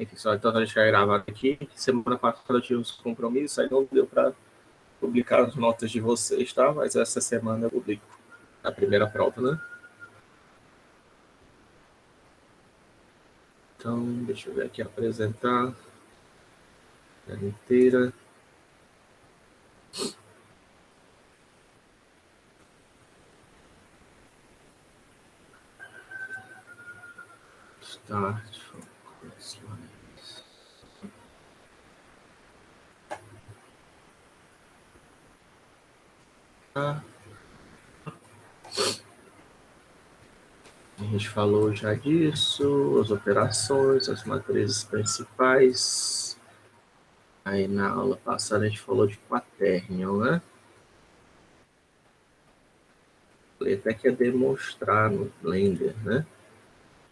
Enfim, só então a gente vai gravar aqui. Semana passada eu tive uns compromissos, aí não deu para publicar as notas de vocês, tá? Mas essa semana eu publico a primeira prova, né? Então, deixa eu ver aqui, apresentar ela inteira. Start. A gente falou já disso, as operações, as matrizes principais. Aí na aula passada a gente falou de quaternion, né? Falei até que ia demonstrar no Blender, né?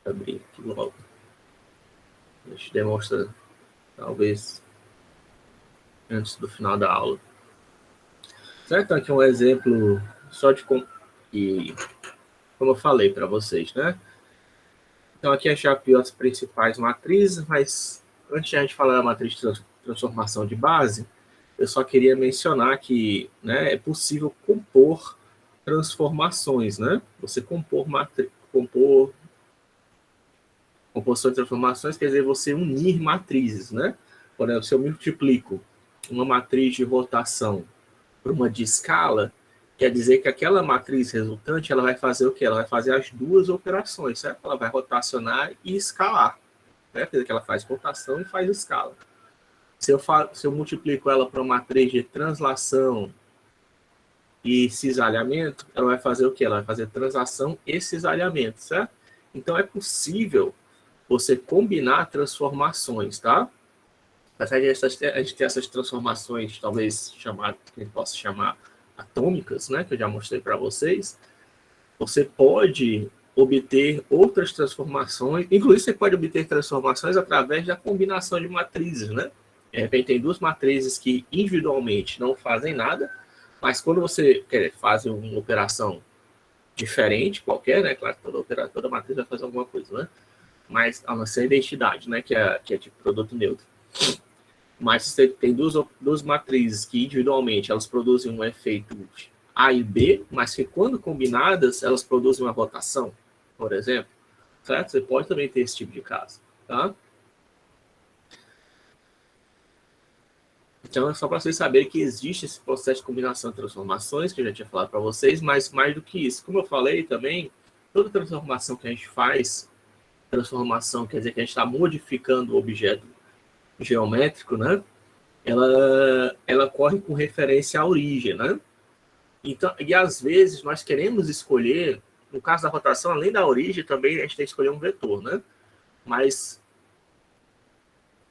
Vou abrir aqui logo. A gente demonstra, talvez, antes do final da aula. Certo? Então, aqui um exemplo só de como eu falei para vocês, né? Então, aqui a gente já viu as principais matrizes, mas antes de a gente falar da matriz de transformação de base, eu só queria mencionar que, né, é possível compor transformações, né? Você compor composição de transformações quer dizer você unir matrizes, né? Por exemplo, se eu multiplico uma matriz de rotação por uma de escala, quer dizer que aquela matriz resultante ela vai fazer o quê? Ela vai fazer as duas operações, certo? Ela vai rotacionar e escalar, né? Quer dizer que ela faz rotação e faz escala. Se eu multiplico ela por uma matriz de translação e cisalhamento, ela vai fazer o quê? Ela vai fazer translação e cisalhamento, certo? Então é possível você combinar transformações, tá? Apesar de a gente ter essas transformações, talvez que a gente possa chamar atômicas, né, que eu já mostrei para vocês, você pode obter outras transformações, inclusive você pode obter transformações através da combinação de matrizes, né? De repente tem duas matrizes que individualmente não fazem nada, mas quando você faz uma operação diferente, qualquer, né? Claro que toda matriz vai fazer alguma coisa, né? Mas a não ser a identidade, né? Que é tipo produto neutro. Mas você tem duas matrizes que individualmente elas produzem um efeito A e B, mas que quando combinadas elas produzem uma rotação, por exemplo, certo? Você pode também ter esse tipo de caso, tá? Então é só para vocês saberem que existe esse processo de combinação de transformações que eu já tinha falado para vocês, mas mais do que isso, como eu falei também, toda transformação que a gente faz, transformação quer dizer que a gente está modificando o objeto geométrico, né? Ela corre com referência à origem, né? Então, e às vezes nós queremos escolher, no caso da rotação, além da origem, também a gente tem que escolher um vetor, né? Mas,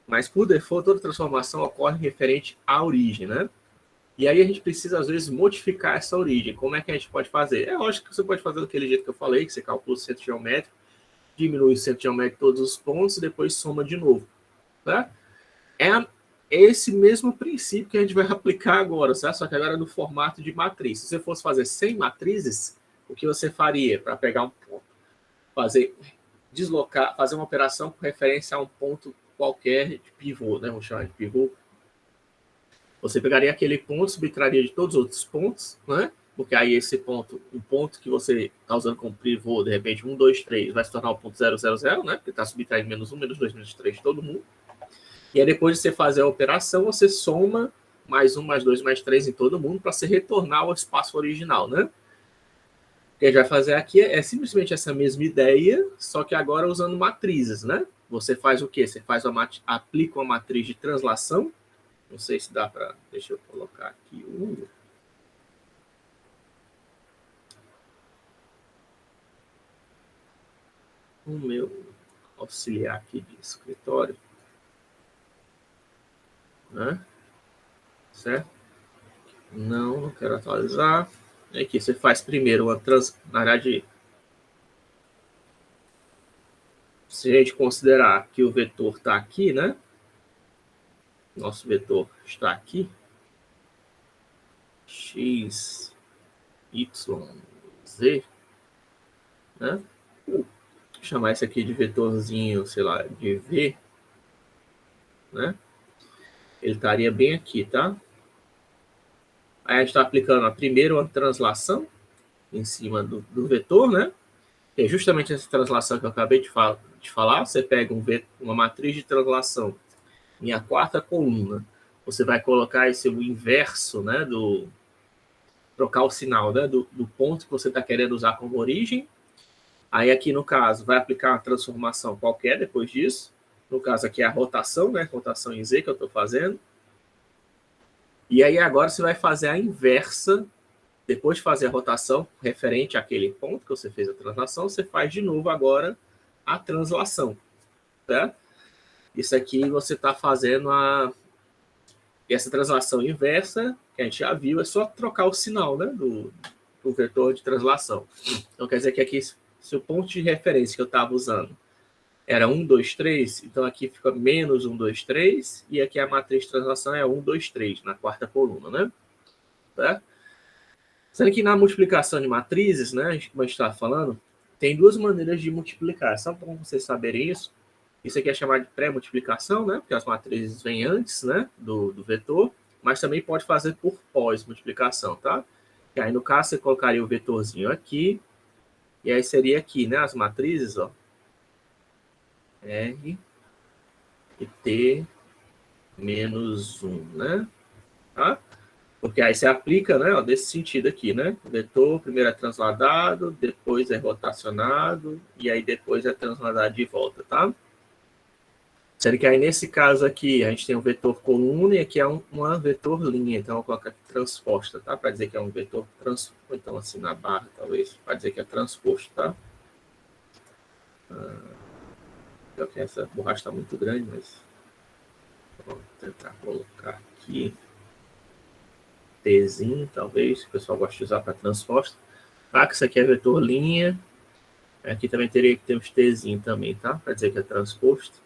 mas por default, toda transformação ocorre referente à origem, né? E aí a gente precisa, às vezes, modificar essa origem. Como é que a gente pode fazer? É lógico que você pode fazer daquele jeito que eu falei, que você calcula o centro geométrico, diminui o centro geométrico todos os pontos e depois soma de novo, tá? É esse mesmo princípio que a gente vai aplicar agora, certo? Só que agora no formato de matriz. Se você fosse fazer 100 matrizes, o que você faria para pegar um ponto? Fazer uma operação com referência a um ponto qualquer de pivô, né? Vamos chamar de pivô. Você pegaria aquele ponto, subtraria de todos os outros pontos, né? Porque aí esse ponto, um ponto que você está usando como pivô, de repente 1, 2, 3, vai se tornar o ponto 0, 0, 0, né? Porque está subtraindo menos 1, menos 2, menos 3 de todo mundo. E aí depois de você fazer a operação, você soma mais 1, mais 2, mais 3 em todo mundo para se retornar ao espaço original, né? O que a gente vai fazer aqui é simplesmente essa mesma ideia, só que agora usando matrizes, né? Você faz o quê? Você aplica uma matriz de translação. Não sei se dá para... Deixa eu colocar aqui o meu auxiliar aqui de escritório, né? Certo? Não quero atualizar. Aqui você faz primeiro na verdade, se a gente considerar que o vetor está aqui, né? Nosso vetor está aqui. X, Y, Z, né? Vou chamar esse aqui de vetorzinho, sei lá, de V. né? Ele estaria bem aqui, tá? Aí a gente está aplicando a primeira translação em cima do vetor, né? Que é justamente essa translação que eu acabei de falar. Você pega uma matriz de translação em a quarta coluna. Você vai colocar esse o inverso, né? Trocar o sinal, né? Do ponto que você está querendo usar como origem. Aí aqui, no caso, vai aplicar uma transformação qualquer depois disso. No caso aqui é a rotação, né? Rotação em Z que eu estou fazendo. E aí agora você vai fazer a inversa. Depois de fazer a rotação referente àquele ponto que você fez a translação, você faz de novo agora a translação. Tá? Isso aqui você está fazendo essa translação inversa, que a gente já viu, é só trocar o sinal, né, do vetor de translação. Então quer dizer que aqui, se o ponto de referência que eu estava usando era 1, 2, 3, então aqui fica menos 1, 2, 3, e aqui a matriz de translação é 1, 2, 3, na quarta coluna, né? Tá? Sendo que na multiplicação de matrizes, né, como a gente estava falando, tem duas maneiras de multiplicar. Só para vocês saberem isso. Isso aqui é chamado de pré-multiplicação, né? Porque as matrizes vêm antes, né, do vetor, mas também pode fazer por pós-multiplicação, tá? E aí, no caso, você colocaria o vetorzinho aqui, e aí seria aqui, né, as matrizes, ó. R e T menos 1, né? Tá? Porque aí você aplica, né, ó, desse sentido aqui, né? O vetor primeiro é transladado, depois é rotacionado, e aí depois é transladado de volta, tá? Sendo que aí nesse caso aqui, a gente tem um vetor coluna e aqui é uma vetor linha, então eu vou colocar aqui transposta, tá? Para dizer que é um vetor transposto, então assim na barra, talvez, para dizer que é transposto, tá? Porque essa borracha está muito grande, mas vou tentar colocar aqui. Tzinho, talvez, que o pessoal gosta de usar para transposta. Tá? Que isso aqui é vetor linha. Aqui também teria que ter uns Tzinho também, tá? Para dizer que é transposto.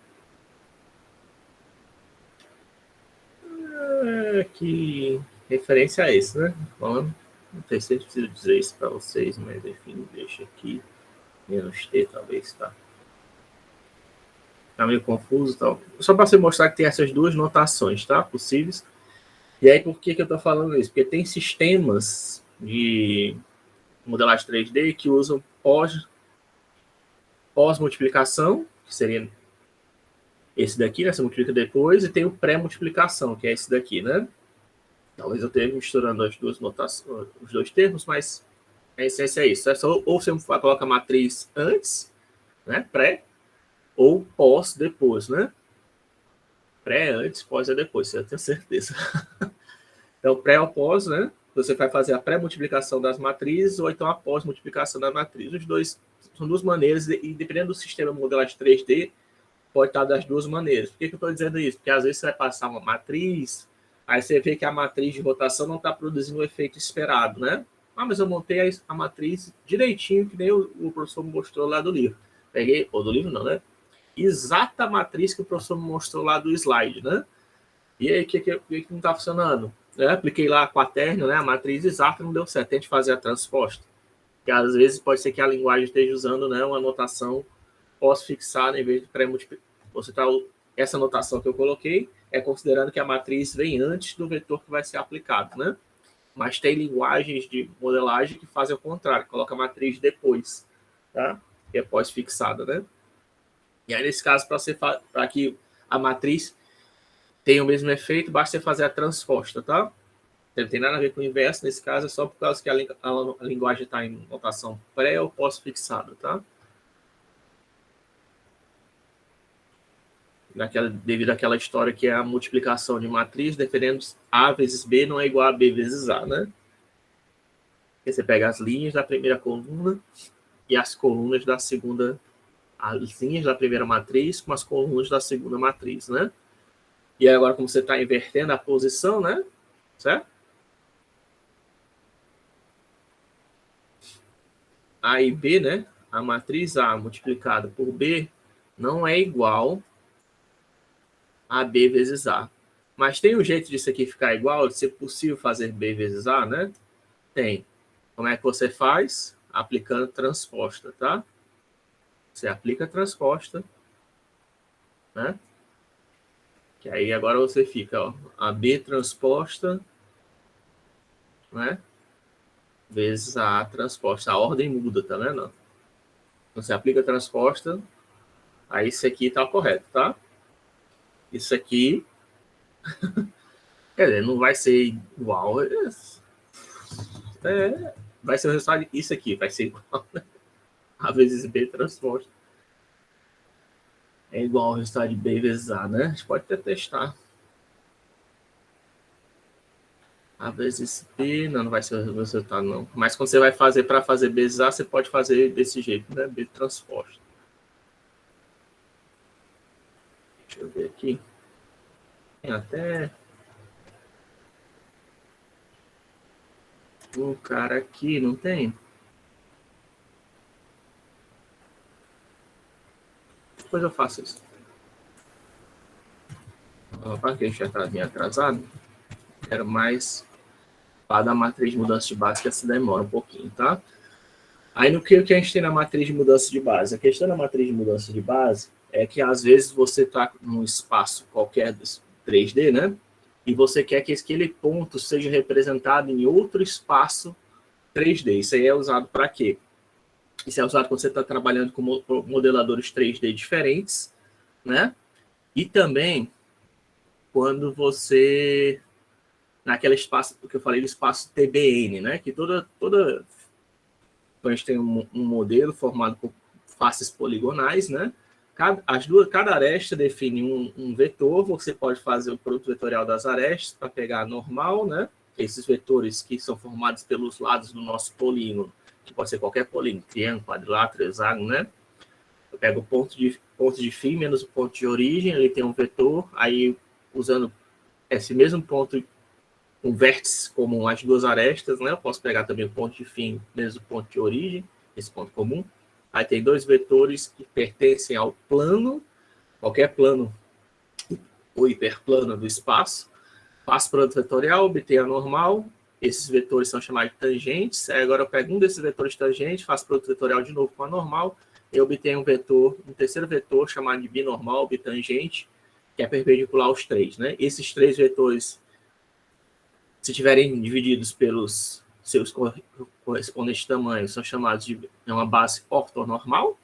Que referência a esse, né? Falando. Não sei se eu preciso dizer isso para vocês, mas enfim, deixa aqui. Menos T, talvez, tá? Tá meio confuso, tal. Só para você mostrar que tem essas duas notações, tá? Possíveis. E aí, por que eu estou falando isso? Porque tem sistemas de modelagem 3D que usam pós-multiplicação, que seria esse daqui, né? Você multiplica depois, e tem o pré-multiplicação, que é esse daqui, né? Talvez eu esteja misturando as duas notações, os dois termos, mas a essência é isso. É só, ou você coloca a matriz antes, né? Pré, ou pós depois, né? Pré antes, pós é depois, eu tenho certeza. Então, pré ou pós, né? Você vai fazer a pré-multiplicação das matrizes ou então a pós-multiplicação da matriz. Os dois são duas maneiras, e dependendo do sistema modelagem 3D, pode estar das duas maneiras. Por que eu estou dizendo isso? Porque às vezes você vai passar uma matriz, aí você vê que a matriz de rotação não está produzindo o efeito esperado, né? Ah, mas eu montei a matriz direitinho, que nem o professor mostrou lá do livro. Peguei, ou do livro não, né? Exata matriz que o professor mostrou lá do slide, né? E aí, o que não está funcionando? Eu apliquei lá a quaterno, né? A matriz exata não deu certo. Tente fazer a transposta. Porque às vezes pode ser que a linguagem esteja usando, né, uma notação pós-fixada em vez de pré-multiplicar. Essa notação que eu coloquei é considerando que a matriz vem antes do vetor que vai ser aplicado, né? Mas tem linguagens de modelagem que fazem o contrário, coloca a matriz depois, tá? Que é pós-fixada, né? E aí, nesse caso, para que a matriz tenha o mesmo efeito, basta você fazer a transposta, tá? Não tem nada a ver com o inverso, nesse caso é só por causa que a linguagem está em notação pré ou pós-fixada, tá? Devido àquela história que é a multiplicação de matriz, dependendo A vezes B não é igual a B vezes A, né? Porque você pega as linhas da primeira coluna e as colunas da segunda, as linhas da primeira matriz com as colunas da segunda matriz, né? E agora, como você está invertendo a posição, né? Certo? A e B, né? A matriz A multiplicada por B não é igual a B vezes A. Mas tem um jeito disso aqui ficar igual, de ser possível fazer B vezes A, né? Tem. Como é que você faz? Aplicando transposta, tá? Você aplica a transposta, né? Que aí agora você fica, ó, a B transposta, né? Vezes a A transposta. A ordem muda, tá vendo? Você aplica a transposta, aí isso aqui tá correto, tá? Isso aqui, quer dizer, não vai ser igual. Vai ser o resultado. Isso aqui vai ser igual, né? A vezes B transposta é igual ao resultado de B vezes A, né? A gente pode até testar. A vezes B, não vai ser o resultado, não. Mas quando você vai fazer para fazer B vezes A, você pode fazer desse jeito, né? B transposta. Deixa eu ver aqui. Tem até um cara aqui, não tem? Depois eu faço isso. Para que a gente já está bem atrasado, quero mais para dar matriz de mudança de base, que essa demora um pouquinho, tá? Aí no que a gente tem na matriz de mudança de base? A questão da matriz de mudança de base é que às vezes você está num espaço qualquer 3D, né? E você quer que aquele ponto seja representado em outro espaço 3D. Isso aí é usado para quê? Isso é usado quando você está trabalhando com modeladores 3D diferentes, né? E também quando você naquele espaço que eu falei do espaço TBN, né? Que toda a gente tem um modelo formado por faces poligonais, né? Cada aresta define um vetor. Você pode fazer o produto vetorial das arestas para pegar a normal, né? Esses vetores que são formados pelos lados do nosso polígono, que pode ser qualquer polígono, triângulo, quadrilátero, hexágono, né? Eu pego o ponto de fim menos o ponto de origem, ele tem um vetor, aí usando esse mesmo ponto, um vértice como as duas arestas, né? Eu posso pegar também o ponto de fim menos o ponto de origem, esse ponto comum. Aí tem dois vetores que pertencem ao plano, qualquer plano ou hiperplano do espaço. Faço produto vetorial, obtenho a normal. Esses vetores são chamados de tangentes. Aí agora eu pego um desses vetores tangentes, faço produto vetorial de novo com a normal. Eu obtenho um terceiro vetor chamado de binormal, bitangente, que é perpendicular aos três, né? Esses três vetores, se tiverem divididos pelos seus correspondentes tamanhos, são chamados de uma base ortonormal,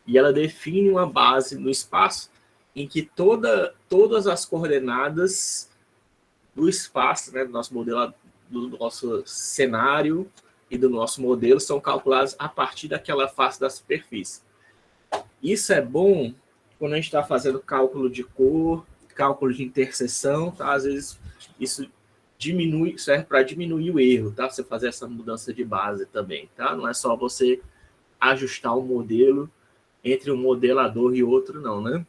e ela define uma base no espaço em que todas as coordenadas do espaço, né, do nosso modelo, do nosso cenário e do nosso modelo são calculadas a partir daquela face da superfície. Isso é bom quando a gente está fazendo cálculo de cor, cálculo de interseção, tá? Às vezes isso serve para diminuir o erro, tá? Você fazer essa mudança de base também, tá? Não é só você ajustar o modelo entre um modelador e outro, não, né?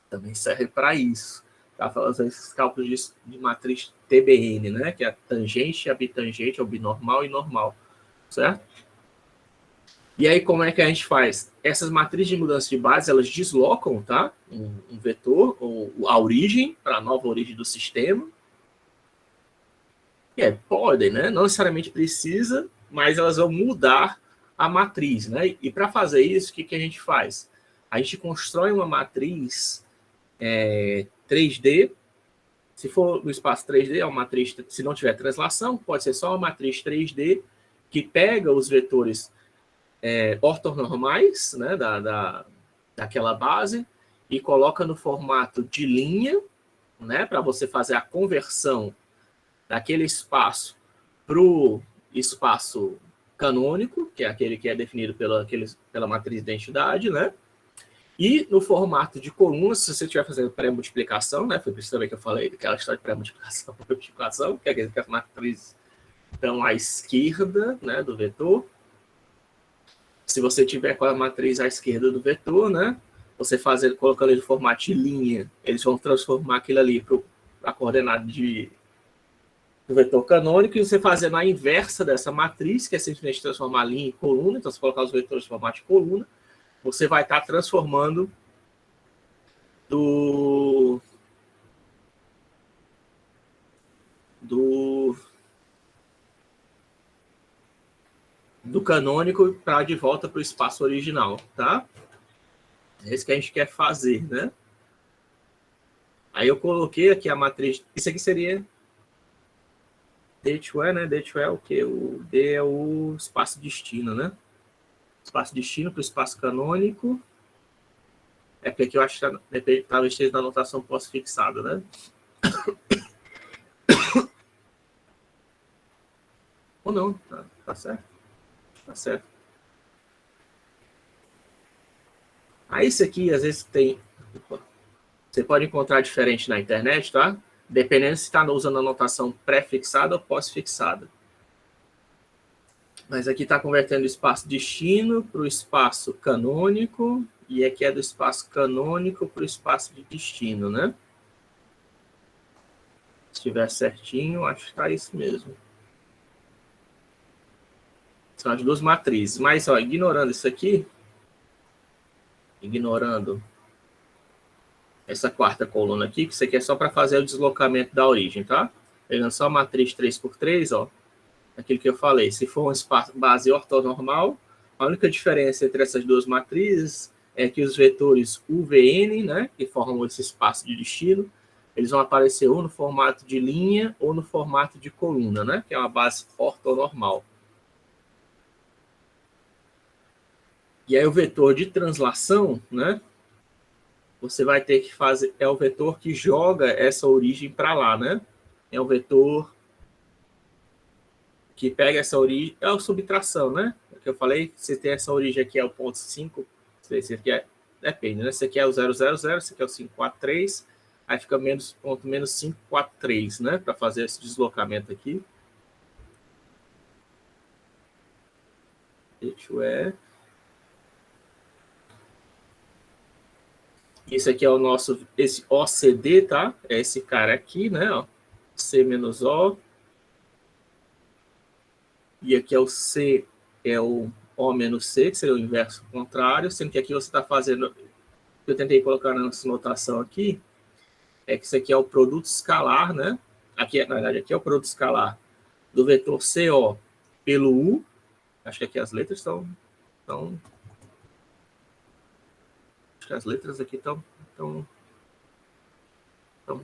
Também serve para isso. Tá falando esses cálculos de matriz TBN, né? Que é a tangente, a bitangente, o binormal e normal, certo? E aí, como é que a gente faz? Essas matrizes de mudança de base, elas deslocam, tá? Um vetor, ou a origem, para a nova origem do sistema. Podem, né? Não necessariamente precisa, mas elas vão mudar a matriz, né? E para fazer isso, o que a gente faz? A gente constrói uma matriz 3D. Se for no espaço 3D, é uma matriz, se não tiver translação, pode ser só uma matriz 3D que pega os vetores ortonormais, né, daquela base e coloca no formato de linha, né, para você fazer a conversão daquele espaço para o espaço canônico, que é aquele que é definido pela matriz de identidade, né? E no formato de coluna, se você estiver fazendo pré-multiplicação, né? Foi por isso também que eu falei daquela história de pré-multiplicação, que é as matrizes estão à esquerda, né, do vetor. Se você tiver com a matriz à esquerda do vetor, né? Você colocando ele no formato de linha, eles vão transformar aquilo ali para a coordenada do vetor canônico, e você fazendo a inversa dessa matriz, que é simplesmente transformar a linha em coluna. Então, se colocar os vetores no formato de coluna, você vai estar transformando do canônico para de volta para o espaço original, tá? É isso que a gente quer fazer, né? Aí eu coloquei aqui a matriz. Isso aqui seria D2E, né? D2E é o quê? O D é o espaço destino, né? Espaço destino para o espaço canônico. É porque aqui eu acho que talvez esteja na anotação pós-fixada, né? Ou não, tá certo. Tá certo. Aí isso aqui, às vezes, tem. Você pode encontrar diferente na internet, tá? Dependendo se está usando a anotação pré-fixada ou pós-fixada. Mas aqui está convertendo o espaço destino para o espaço canônico, e aqui é do espaço canônico para o espaço de destino, né? Se estiver certinho, acho que está isso mesmo. São as duas matrizes. Mas, ó, ignorando isso aqui, ignorando essa quarta coluna aqui, que isso aqui é só para fazer o deslocamento da origem, tá? Pegando só a matriz 3x3, ó, aquilo que eu falei, se for um espaço base ortonormal, a única diferença entre essas duas matrizes é que os vetores UVN, né, que formam esse espaço de destino, eles vão aparecer ou no formato de linha ou no formato de coluna, né, que é uma base ortonormal. E aí o vetor de translação, né, você vai ter que fazer, é o vetor que joga essa origem para lá, né? É o vetor que pega essa origem, é a subtração, né? O que eu falei, você tem essa origem aqui é o ponto 5, esse aqui é, depende, né? Esse aqui é o 000, esse aqui é o 543, aí fica ponto menos 543, né? Para fazer esse deslocamento aqui. Deixa eu ver. Esse aqui é o nosso, esse OCD, tá? É esse cara aqui, né? Ó, C menos O. E aqui é o C, é o O menos C, que seria o inverso contrário, sendo que aqui você está fazendo, eu tentei colocar nessa notação aqui, é que isso aqui é o produto escalar, né? Aqui, na verdade, aqui é o produto escalar do vetor CO pelo U. Acho que aqui as letras estão acho que as letras aqui estão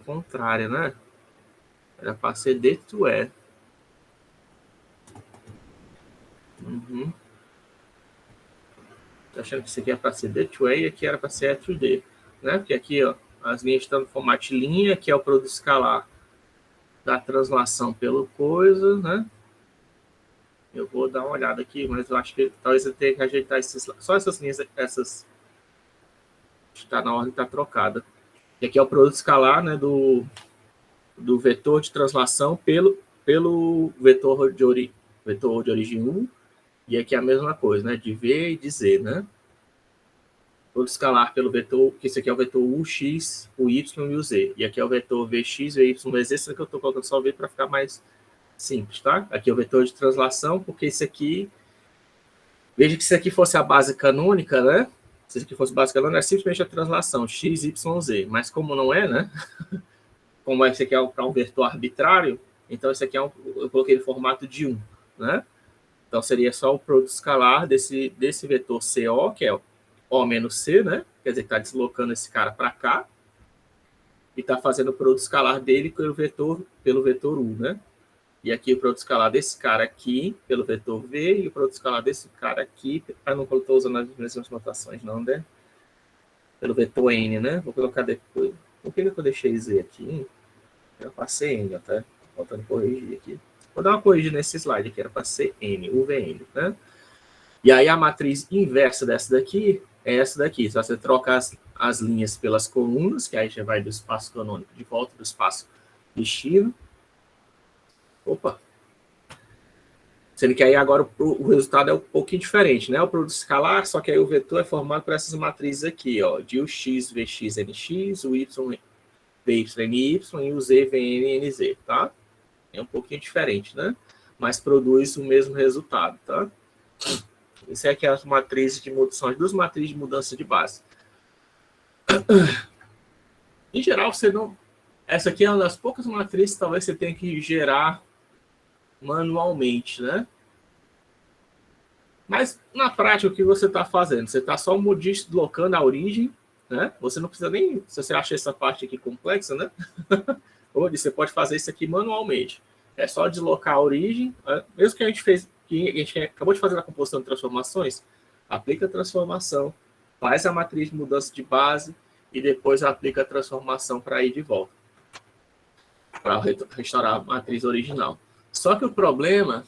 contrárias, né? Era para ser D2E. Uhum. Tô achando que isso aqui é para ser D2E e aqui era para ser E2D, né? Porque aqui, ó, as linhas estão no formato de linha, que é o produto escalar da translação pelo coisa, né? Eu vou dar uma olhada aqui, mas eu acho que talvez eu tenha que ajeitar só essas linhas, essas está na ordem, está trocada. E aqui é o produto escalar, né, do vetor de translação pelo vetor de origem U, e aqui é a mesma coisa, né, de V e de Z, né? Produto escalar pelo vetor, que esse aqui é o vetor UX, o Y e o Z. E aqui é o vetor VX, VY, VZ, sendo que eu estou colocando só o V para ficar mais simples, tá? Aqui é o vetor de translação, porque esse aqui, veja que se aqui fosse a base canônica, né? Se isso aqui fosse base canônica, é simplesmente a translação x, y, z. Mas como não é, né? Como esse aqui é um vetor arbitrário, então esse aqui eu coloquei no formato de 1, né? Então seria só o produto escalar desse vetor CO, que é O menos C, né? Quer dizer que está deslocando esse cara para cá e está fazendo o produto escalar dele pelo vetor U, né? E aqui o produto escalar desse cara aqui pelo vetor V e o produto escalar desse cara aqui, não estou usando as mesmas notações, não, né? Pelo vetor N, né? Vou colocar depois. Por que eu deixei Z aqui? Era para ser N, até. Faltando corrigir aqui. Vou dar uma corrigida nesse slide aqui, era para ser N, UVN, né? E aí a matriz inversa dessa daqui é essa daqui. Se você troca as linhas pelas colunas, que aí já vai do espaço canônico de volta do espaço destino. Opa! Sendo que aí agora o resultado é um pouquinho diferente, né? O produto escalar, só que aí o vetor é formado por essas matrizes aqui, ó, de UX, VX, NX, o Y, VY, NY e o Z, VN, NZ, tá? É um pouquinho diferente, né? Mas produz o mesmo resultado, tá? Isso aqui é as matrizes de mudança, são as duas matrizes de mudança de base. Em geral, você não... Essa aqui é uma das poucas matrizes que talvez você tenha que gerar manualmente, né? Mas, na prática, o que você está fazendo? Você está só deslocando a origem né? Você não precisa nem, se você acha essa parte aqui complexa, né? Ou você pode fazer isso aqui manualmente. É só deslocar a origem, né? Mesmo que a gente fez, que a gente acabou de fazer a composição de transformações, aplica a transformação, faz a matriz de mudança de base e depois aplica a transformação para ir de volta, para restaurar a matriz original. Só que o problema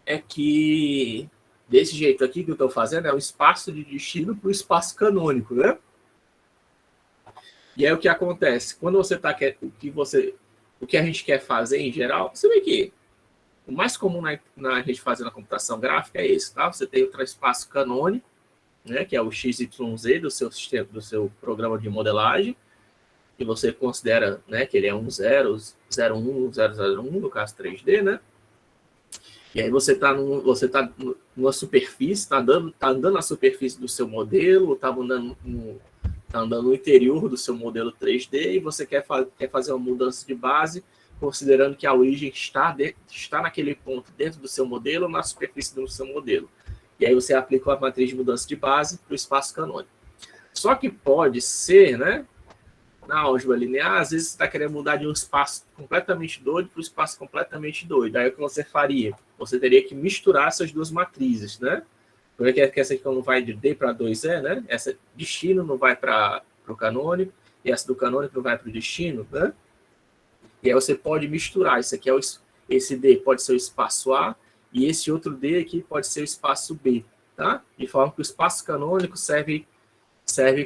é que desse jeito aqui que eu estou fazendo é o espaço de destino para o espaço canônico, né? E aí o que acontece? Quando você está o que a gente quer fazer em geral, você vê que o mais comum na gente fazer na computação gráfica é esse, tá? Você tem o espaço canônico, né, que é o XYZ do seu sistema, do seu programa de modelagem, que você considera, né, que ele é 0, 01, 001, no caso 3D, né? E aí você está numa superfície, está andando na superfície do seu modelo, está andando no interior do seu modelo 3D e você quer fazer uma mudança de base, considerando que a origem está naquele ponto dentro do seu modelo ou na superfície do seu modelo. E aí você aplica a matriz de mudança de base para o espaço canônico. Só que pode ser, né, na álgebra linear, às vezes você está querendo mudar de um espaço completamente doido para um espaço completamente doido. Aí o que você faria? Você teria que misturar essas duas matrizes, né? Porque essa aqui não vai de D para 2E, né? Essa destino não vai para o canônico, e essa do canônico não vai para o destino, né? E aí você pode misturar. Isso aqui esse D pode ser o espaço A, e esse outro D aqui pode ser o espaço B, tá? De forma que o espaço canônico serve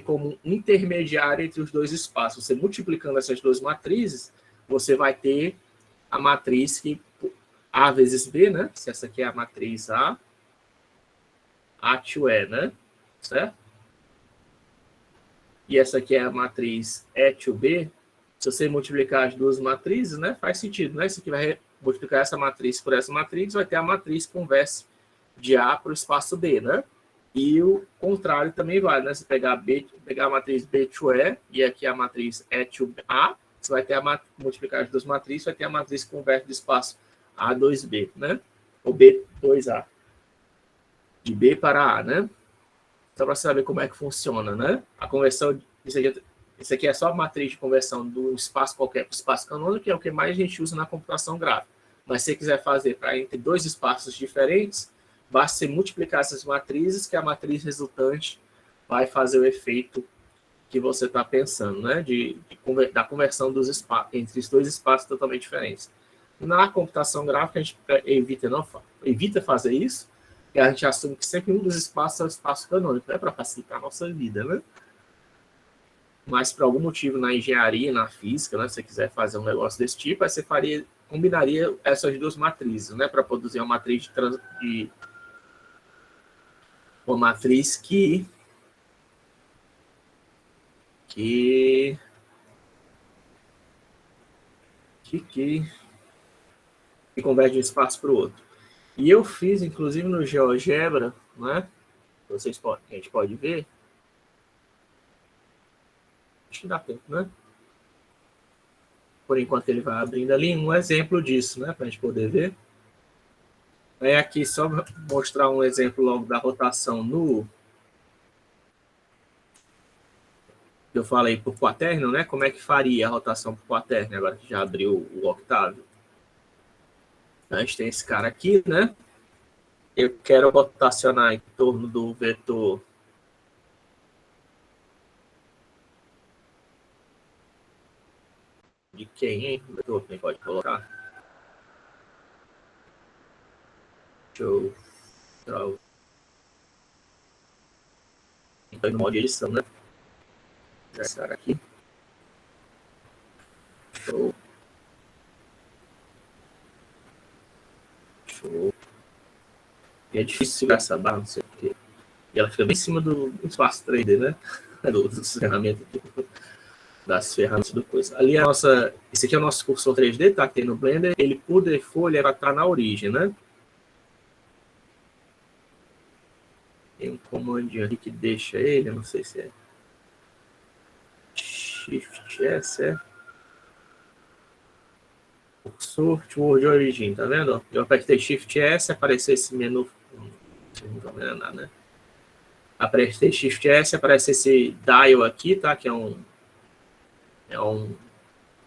como um intermediário entre os dois espaços. Você multiplicando essas duas matrizes, você vai ter a matriz que A vezes B, né? Se essa aqui é a matriz A to E, né? Certo? E essa aqui é a matriz E to B. Se você multiplicar as duas matrizes, né? Faz sentido, né? Isso aqui vai multiplicar essa matriz por essa matriz, vai ter a matriz que converse de A para o espaço B, né? E o contrário também vale, né? Você pegar a matriz B to E e aqui a matriz E to A, você vai ter multiplicar as duas matrizes, vai ter a matriz que converte do espaço A2B, né? Ou B2A. De B para A, né? Só para saber como é que funciona, né? A conversão, isso aqui é só a matriz de conversão do espaço qualquer para o espaço canônico, que é o que mais a gente usa na computação gráfica. Mas se você quiser fazer para entre dois espaços diferentes, basta você multiplicar essas matrizes, que a matriz resultante vai fazer o efeito que você está pensando, né? Da conversão entre os dois espaços totalmente diferentes. Na computação gráfica, a gente evita fazer isso, e a gente assume que sempre um dos espaços é o espaço canônico, né? Para facilitar a nossa vida, né? Mas, por algum motivo, na engenharia, na física, né? Se você quiser fazer um negócio desse tipo, aí você combinaria essas duas matrizes, né? Para produzir uma matriz uma matriz que converte de um espaço para o outro. E eu fiz, inclusive, no GeoGebra, né? A gente pode ver. Acho que dá tempo, né? Por enquanto ele vai abrindo ali, um exemplo disso, né? Para a gente poder ver. É aqui só mostrar um exemplo logo da rotação eu falei por quaterno, né? Como é que faria a rotação por quaterno, agora que já abriu o octávio. A gente tem esse cara aqui, né? Eu quero rotacionar em torno do vetor de quem, hein? O vetor quem pode colocar? Deixa eu entrar no modo de edição, né? Esse cara aqui. Show. E é difícil segurar essa barra, não sei o quê. E ela fica bem em cima do espaço 3D, né? Das ferramentas do coisa. Ali esse aqui é o nosso cursor 3D, tá? Que tem no Blender. Ele, por default, ele vai estar na origem, né? Tem um comandinho ali que deixa ele, eu não sei se é Shift S, é? Cursor to de origem, tá vendo? Eu apertei Shift S, apareceu esse menu. Não tô vendo nada, né? Apertei Shift S, aparece esse dial aqui, tá? Que é um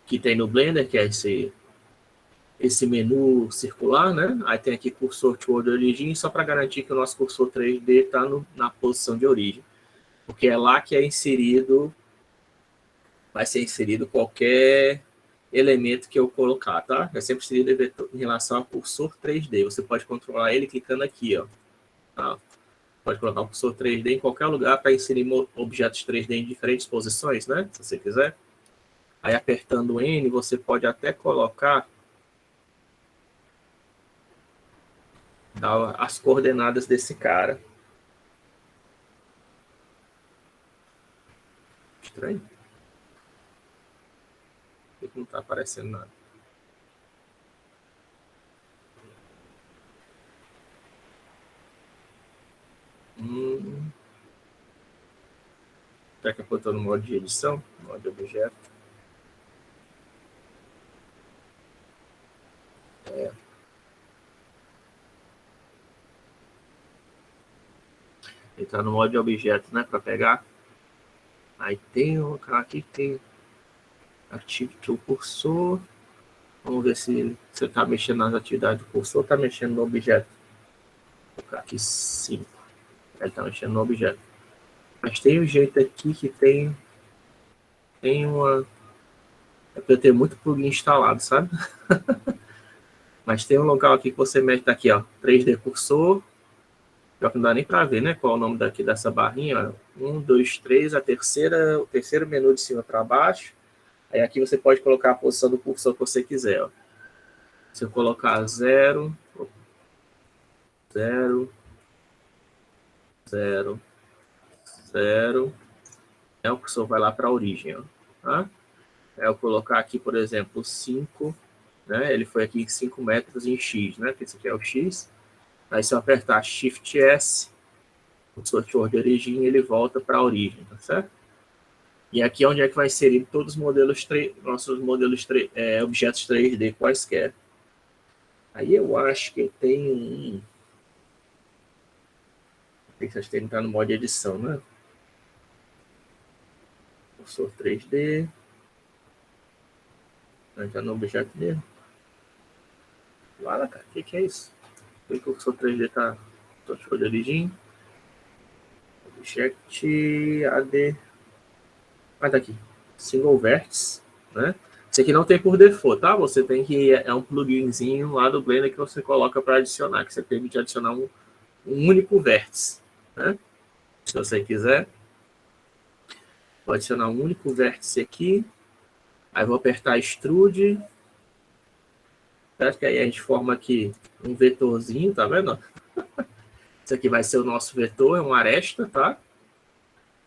que tem no Blender, que é esse menu circular, né? Aí tem aqui cursor to de origem, só para garantir que o nosso cursor 3D está na posição de origem. Porque é lá que vai ser inserido qualquer elemento que eu colocar, tá? É sempre inserido em relação ao cursor 3D. Você pode controlar ele clicando aqui, ó. Tá? Pode colocar o cursor 3D em qualquer lugar para inserir objetos 3D em diferentes posições, né? Se você quiser. Aí apertando N, você pode até colocar as coordenadas desse cara. Estranho. Por que não está aparecendo nada? Será que eu estou no modo de edição? Modo de objeto. Ele está no modo de objeto, né? Para pegar. Aí tem aqui tem Active to cursor. Vamos ver se você está mexendo nas atividades do cursor ou está mexendo no objeto. Vou colocar aqui 5. Ele está mexendo no objeto. Mas tem um jeito aqui que tem uma... É porque eu tenho muito plugin instalado, sabe? Mas tem um local aqui que você mexe aqui, ó. 3D cursor. Já não dá nem para ver, né? Qual é o nome daqui dessa barrinha. 1, 2, 3. O terceiro menu de cima para baixo. Aí aqui você pode colocar a posição do cursor que você quiser, ó. Se eu colocar 0, 0, 0, 0, o cursor vai lá para a origem, ó, tá? Eu colocar aqui, por exemplo, 5, né? Ele foi aqui 5 metros em X, né? Porque esse aqui é o X. Aí se eu apertar Shift S, o cursor de origem, ele volta para a origem, tá certo? E aqui é onde é que vai inserir todos os modelos, nossos modelos, objetos 3D quaisquer. Aí eu acho que eu tenho um... Tem que vocês têm que estar no modo de edição, né? Cursor 3D. Já no objeto mesmo. Lá, cara, o que é isso? O cursor 3D tá show de origem. Object AD. Ah, tá aqui. Single Vertex, né? Esse aqui não tem por default, tá? Você tem que... É um pluginzinho lá do Blender que você coloca para adicionar, que você permite adicionar um único vértice, né? Se você quiser. Vou adicionar um único vértice aqui. Aí vou apertar Extrude. Certo? Que aí a gente forma aqui um vetorzinho, tá vendo? Esse aqui vai ser o nosso vetor, é uma aresta, tá?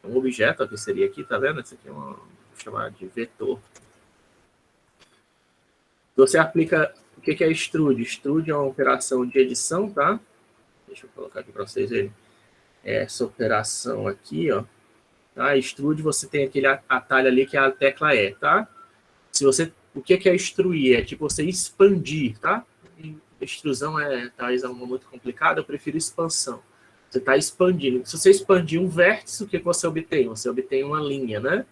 Um objeto que seria aqui, tá vendo? Esse aqui é vou chamar de vetor. Você aplica... O que é Extrude? Extrude é uma operação de edição, tá? Deixa eu colocar aqui para vocês verem. Essa operação aqui, ó. Tá? Extrude, você tem aquele atalho ali que é a tecla E, tá? Se você... O que é extruir? É tipo você expandir, tá? Extrusão talvez uma muito complicada, eu prefiro expansão. Você está expandindo. Se você expandir um vértice, o que você obtém? Você obtém uma linha, né?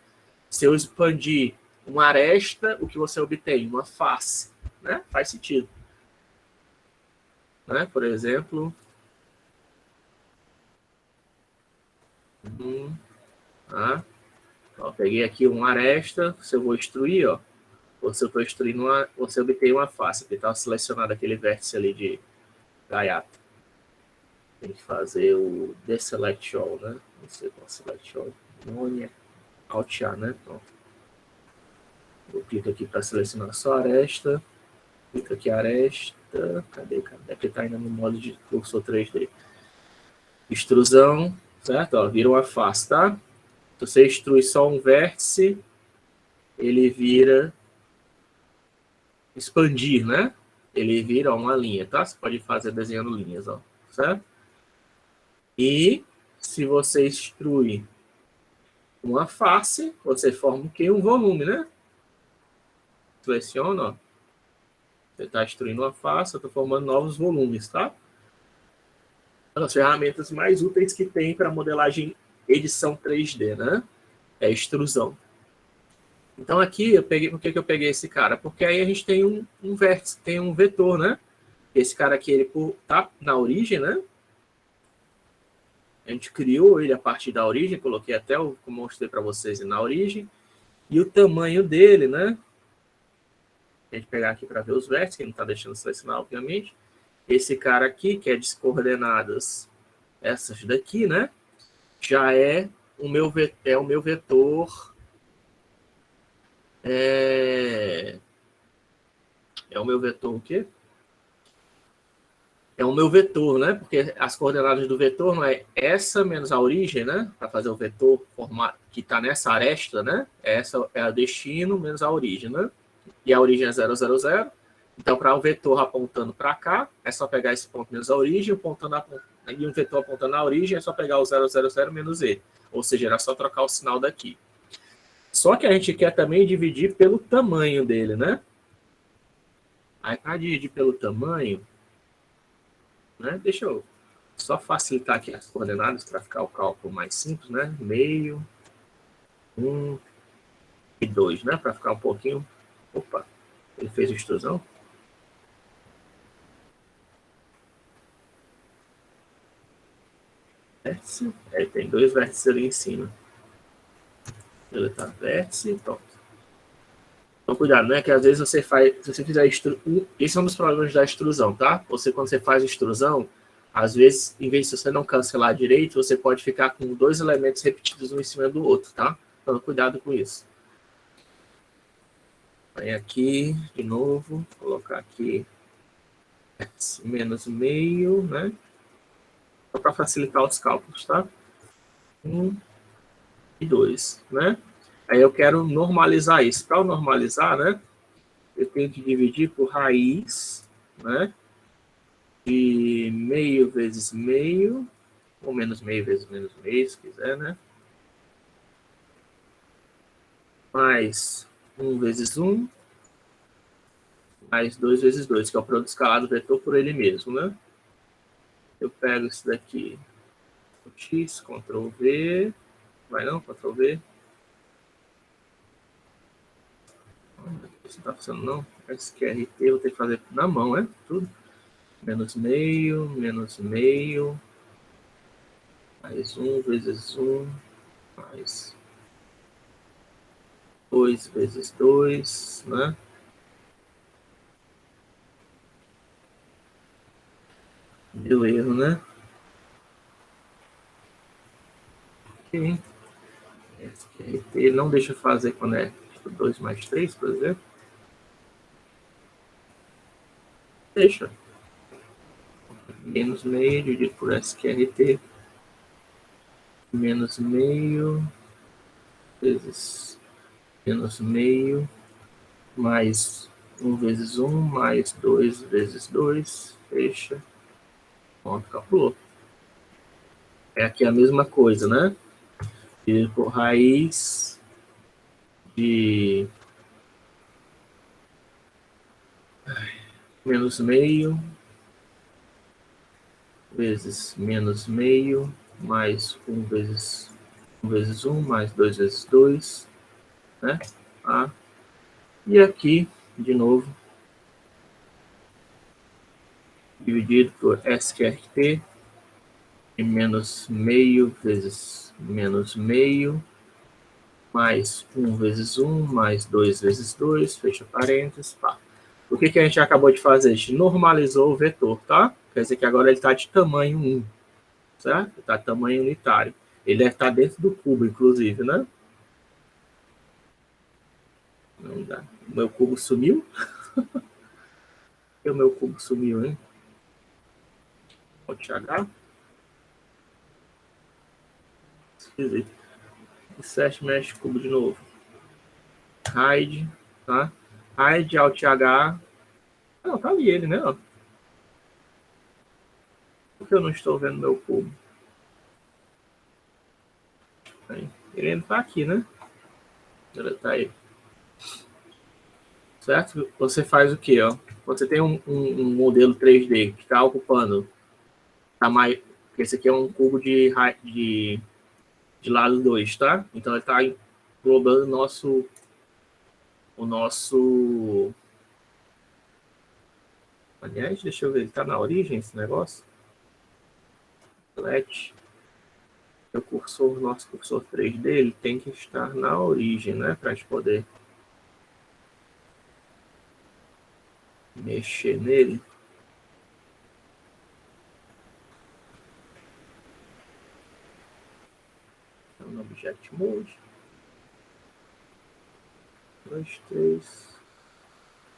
Se eu expandir uma aresta, o que você obtém? Uma face, né? Faz sentido. Né? Por exemplo... Tá? Ó, peguei aqui uma aresta, se eu vou extruir, ó, se eu estou extruindo você obtém uma face, porque está selecionado aquele vértice ali de gaiato. Tem que fazer o deselect all, né? Não sei qual select all. Alt A, né? Pronto. Eu clico aqui para selecionar só a aresta. Clico aqui aresta. Cadê? Deve estar ainda no modo de cursor 3D. Extrusão, certo? Ó, vira uma face, tá? Se você extrui só um vértice, ele vira expandir, né? Ele vira uma linha, tá? Você pode fazer desenhando linhas, ó, certo? E se você extrui uma face, você forma o quê? Um volume, né? Seleciona, ó. Você está extruindo uma face, eu estou formando novos volumes, tá? as ferramentas mais úteis que tem para modelagem edição 3D, né? É a extrusão. Então aqui eu peguei, por que eu peguei esse cara? Porque aí a gente tem um vértice, tem um vetor, né? Esse cara aqui, ele tá na origem, né? A gente criou ele a partir da origem, coloquei até o que eu mostrei para vocês na origem. E o tamanho dele, né? A gente pegar aqui para ver os vértices, que não está deixando selecionar, obviamente. Esse cara aqui, que é de coordenadas essas daqui, né? Já é o meu vetor. É o meu vetor o quê? É o meu vetor, né? Porque as coordenadas do vetor não é essa menos a origem, né? Para fazer o vetor que está nessa aresta, né? Essa é o destino menos a origem, né? E a origem é 0, 0, 0. Então, para o vetor apontando para cá, é só pegar esse ponto menos a origem, e um vetor apontando a origem é só pegar o 0, 0, 0 menos e. Ou seja, era só trocar o sinal daqui. Só que a gente quer também dividir pelo tamanho dele, né? Aí, para dividir pelo tamanho, né? Deixa eu só facilitar aqui as coordenadas para ficar o cálculo mais simples, né? Meio, 1 e 2, né? Para ficar um pouquinho... Opa, ele fez extrusão? Vértice. Aí tem dois vértices ali em cima. Ele tá vértice, pronto. Então, cuidado, né? Que às vezes você faz... Se você fizer esse é um dos problemas da extrusão, tá? Quando você faz extrusão, às vezes, em vez de você não cancelar direito, você pode ficar com dois elementos repetidos um em cima do outro, tá? Então, cuidado com isso. Vem aqui, de novo, colocar aqui menos meio, né? Só para facilitar os cálculos, tá? 1 e 2, né? Aí eu quero normalizar isso. Para normalizar, né? Eu tenho que dividir por raiz, né? De meio vezes meio, ou menos meio vezes menos meio, se quiser, né? Mais 1 vezes 1, mais 2 vezes 2, que é o produto escalar do vetor por ele mesmo, né? Eu pego isso daqui, X, Ctrl V, vai não, Ctrl V. Isso não tá funcionando não, SQRT eu vou ter que fazer na mão, né? Tudo. Menos meio, mais 1 vezes 1, mais 2 vezes 2, né? Deu erro, né? Ok. SQRT não deixa fazer quando é 2 mais 3, por exemplo. Deixa. Menos meio dividido por SQRT. Menos meio vezes menos meio mais 1 vezes 1 mais 2 vezes 2. Fecha. Pronto, calculou. É aqui a mesma coisa, né? Dividido por raiz de menos meio vezes menos meio mais 1 vezes 1 mais 2 vezes 2, né? Ah. E aqui, de novo, dividido por SQRT, e menos meio vezes menos meio, mais 1 vezes 1, mais 2 vezes 2, fecha parênteses, pá. O que a gente acabou de fazer? A gente normalizou o vetor, tá? Quer dizer que agora ele está de tamanho 1, certo? Está de tamanho unitário. Ele deve estar dentro do cubo, inclusive, né? Não dá. O meu cubo sumiu? E o meu cubo sumiu, hein? Alt H. Esquisito. Reset, mexe cubo de novo. Hide, tá? Hide, Alt H. Não, tá ali ele, né? Por que eu não estou vendo meu cubo? Ele ainda tá aqui, né? Ele tá aí. Certo? Você faz o quê, ó? Você tem um modelo 3D que está ocupando Porque esse aqui é um cubo de lado 2, tá? Então ele está englobando o nosso... Aliás, deixa eu ver, ele está na origem esse negócio? Let. O cursor, nosso cursor 3D, ele tem que estar na origem, né? Para a gente poder mexer nele. Então, no Object Mode. 2, 3.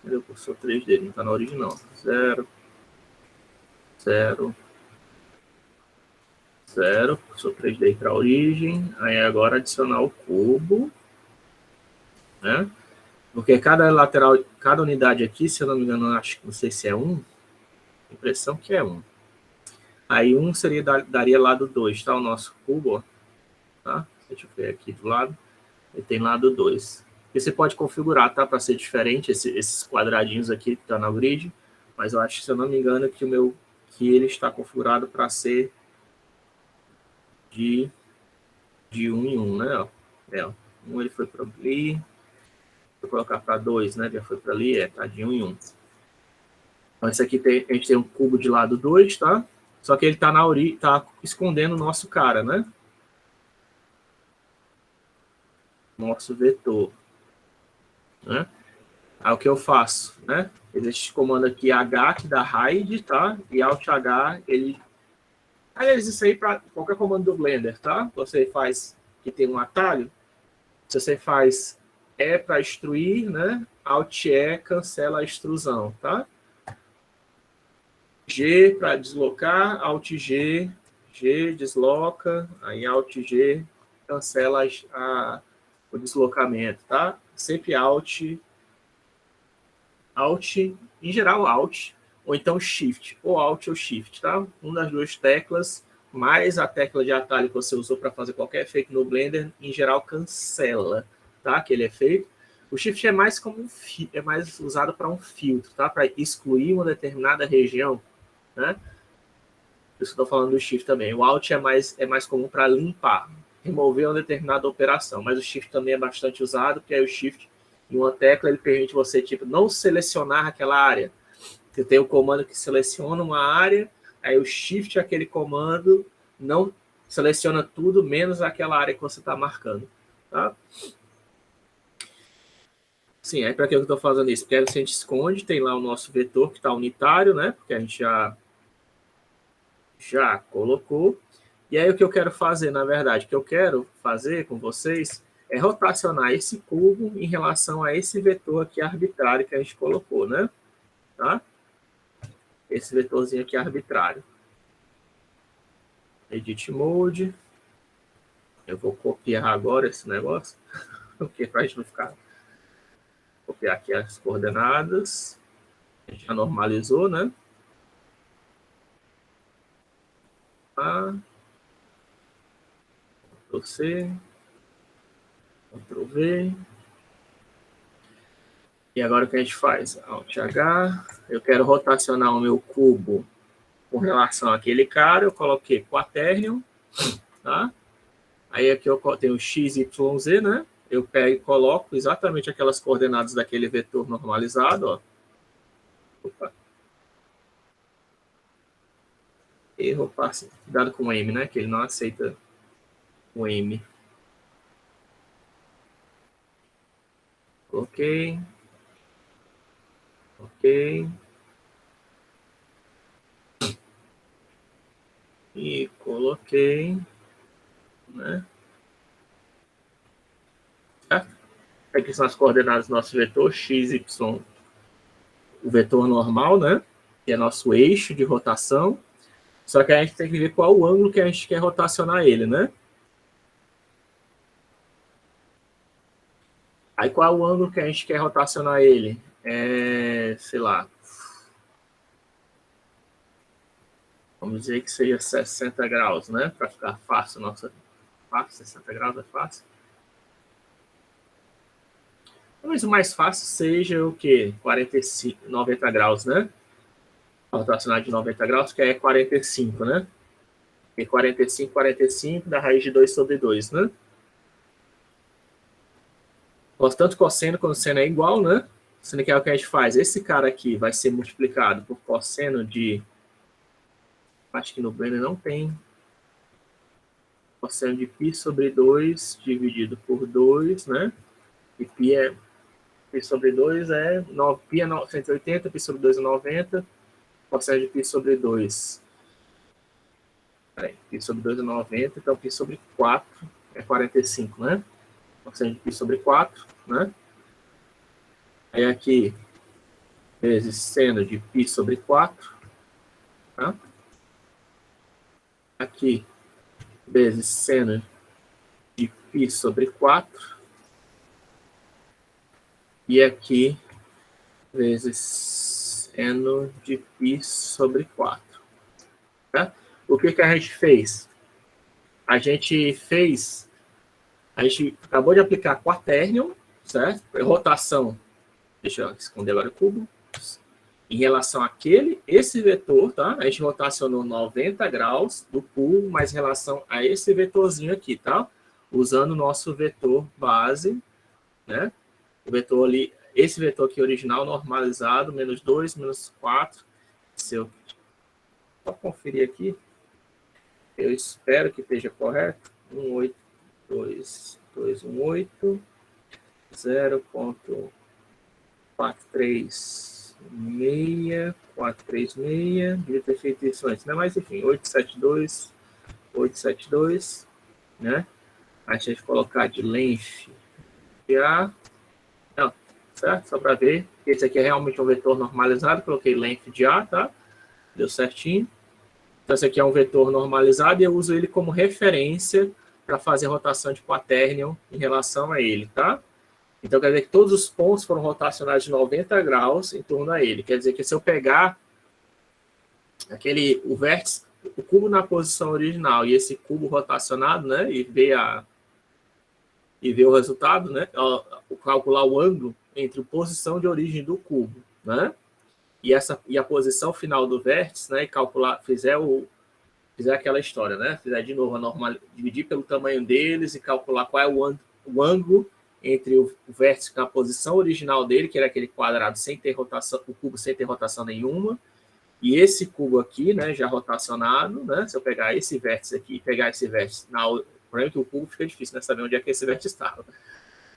Cadê o cursor 3D? Não está na origem, não. 0. 0. 0. Cursor 3D para a origem. Aí agora adicionar o cubo. Né? Porque cada lateral, cada unidade aqui, se eu não me engano, acho que não sei se é 1. Impressão que é 1. Aí 1 seria, daria lado 2, tá? O nosso cubo, ó. Tá? Deixa eu ver aqui do lado. Ele tem lado 2. E você pode configurar, tá? Para ser diferente, esses quadradinhos aqui que tá na grid. Mas eu acho, se eu não me engano, que ele está configurado para ser de 1 em 1, né? Ó. É, ó. 1 ele foi para ali. Vou colocar para 2, né? Já foi para ali, tá de 1 em 1. Então, esse aqui a gente tem um cubo de lado 2, tá? Só que ele tá tá escondendo o nosso cara, né? Nosso vetor. Né? Aí o que eu faço, né? Existe esse comando aqui, H, que dá hide, tá? E Alt H, ele... Aliás, isso aí para qualquer comando do Blender, tá? Você faz, que tem um atalho, se você faz E para extruir, né? Alt E cancela a extrusão, tá? G para deslocar, Alt G, G desloca, aí Alt G cancela o deslocamento, tá? Sempre Alt, em geral Alt, ou então Shift, ou Alt ou Shift, tá? Uma das duas teclas, mais a tecla de atalho que você usou para fazer qualquer efeito no Blender, em geral cancela, tá? Aquele efeito. O Shift é mais como é mais usado para um filtro, tá? Para excluir uma determinada região, né? Por isso que eu estou falando do Shift também. O Alt é mais comum para limpar, remover uma determinada operação, mas o Shift também é bastante usado, porque aí o Shift, em uma tecla, ele permite você tipo, não selecionar aquela área. Você tem o comando que seleciona uma área, aí o Shift, aquele comando, não seleciona tudo, menos aquela área que você está marcando. Tá? Sim, aí para que eu estou fazendo isso? Porque aí a gente esconde, tem lá o nosso vetor que está unitário, né? Porque a gente já colocou. E aí o que eu quero fazer, na verdade, o que eu quero fazer com vocês é rotacionar esse cubo em relação a esse vetor aqui arbitrário que a gente colocou, né? Tá? Esse vetorzinho aqui arbitrário. Edit Mode. Eu vou copiar agora esse negócio, porque para a gente não ficar... Copiar aqui as coordenadas. A gente já normalizou, né? Tá. Ctrl+C. Ctrl+V. E agora o que a gente faz? Alt H. Eu quero rotacionar o meu cubo com relação àquele cara. Eu coloquei quaternion. Tá? Aí aqui eu tenho x, y, z, né? Eu pego e coloco exatamente aquelas coordenadas daquele vetor normalizado, ó. Opa. Erro, passe. Cuidado com o M, né? Que ele não aceita o M. Ok. Ok. E coloquei, né? Aqui são as coordenadas do nosso vetor, x, y, o vetor normal, né? Que é nosso eixo de rotação. Só que a gente tem que ver qual o ângulo que a gente quer rotacionar ele, né? Aí qual o ângulo que a gente quer rotacionar ele? Sei lá. Vamos dizer que seja 60 graus, né? Para ficar fácil. Nossa, fácil, 60 graus é fácil. Talvez o mais fácil seja o quê? 45, 90 graus, né? Rotacionar de 90 graus, que é 45, né? E 45, 45 da raiz de 2 sobre 2, né? Tanto cosseno quanto seno é igual, né? Sendo que é o que a gente faz. Esse cara aqui vai ser multiplicado por cosseno de... Acho que no Blender não tem. Cosseno de π sobre 2 dividido por 2, né? E π sobre 2 é... π é 180, π sobre 2 é 90. Cosseno de π sobre 2. Π sobre 2 é 90, então π sobre 4 é 45, né? Cosseno de π sobre 4, né? Aí aqui, vezes seno de π sobre 4, tá? Aqui, vezes seno de π sobre 4. E aqui, vezes seno de π sobre 4. Tá? O que a gente fez? A gente acabou de aplicar quaternion, certo? Rotação, deixa eu esconder agora o cubo. Em relação àquele, esse vetor, tá? A gente rotacionou 90 graus do cubo, mais em relação a esse vetorzinho aqui, tá? Usando o nosso vetor base, né? O vetor ali, esse vetor aqui original, normalizado, menos 2, menos 4. Se eu só conferir aqui, eu espero que esteja correto. 1,8, 2, 2, 1,8, 0,436, 436, devia ter feito isso antes, né? Mas enfim, 872, né? A gente colocar de length de A, não, certo? Só para ver, esse aqui é realmente um vetor normalizado, coloquei length de A, tá? Deu certinho. Então, esse aqui é um vetor normalizado e eu uso ele como referência para fazer rotação de quaternion em relação a ele, tá? Então, quer dizer que todos os pontos foram rotacionados de 90 graus em torno a ele. Quer dizer que se eu pegar o vértice, o cubo na posição original e esse cubo rotacionado, né, e ver o resultado, né, calcular o ângulo entre a posição de origem do cubo, né, e a posição final do vértice, né, e fizer aquela história, né, fizer de novo dividir pelo tamanho deles e calcular qual é o ângulo entre o vértice na posição original dele, que era aquele quadrado sem ter rotação, o cubo sem ter rotação nenhuma, e esse cubo aqui, né, já rotacionado, né, se eu pegar esse vértice aqui e pegar esse vértice, por exemplo, o cubo fica difícil, né, saber onde é que esse vértice estava,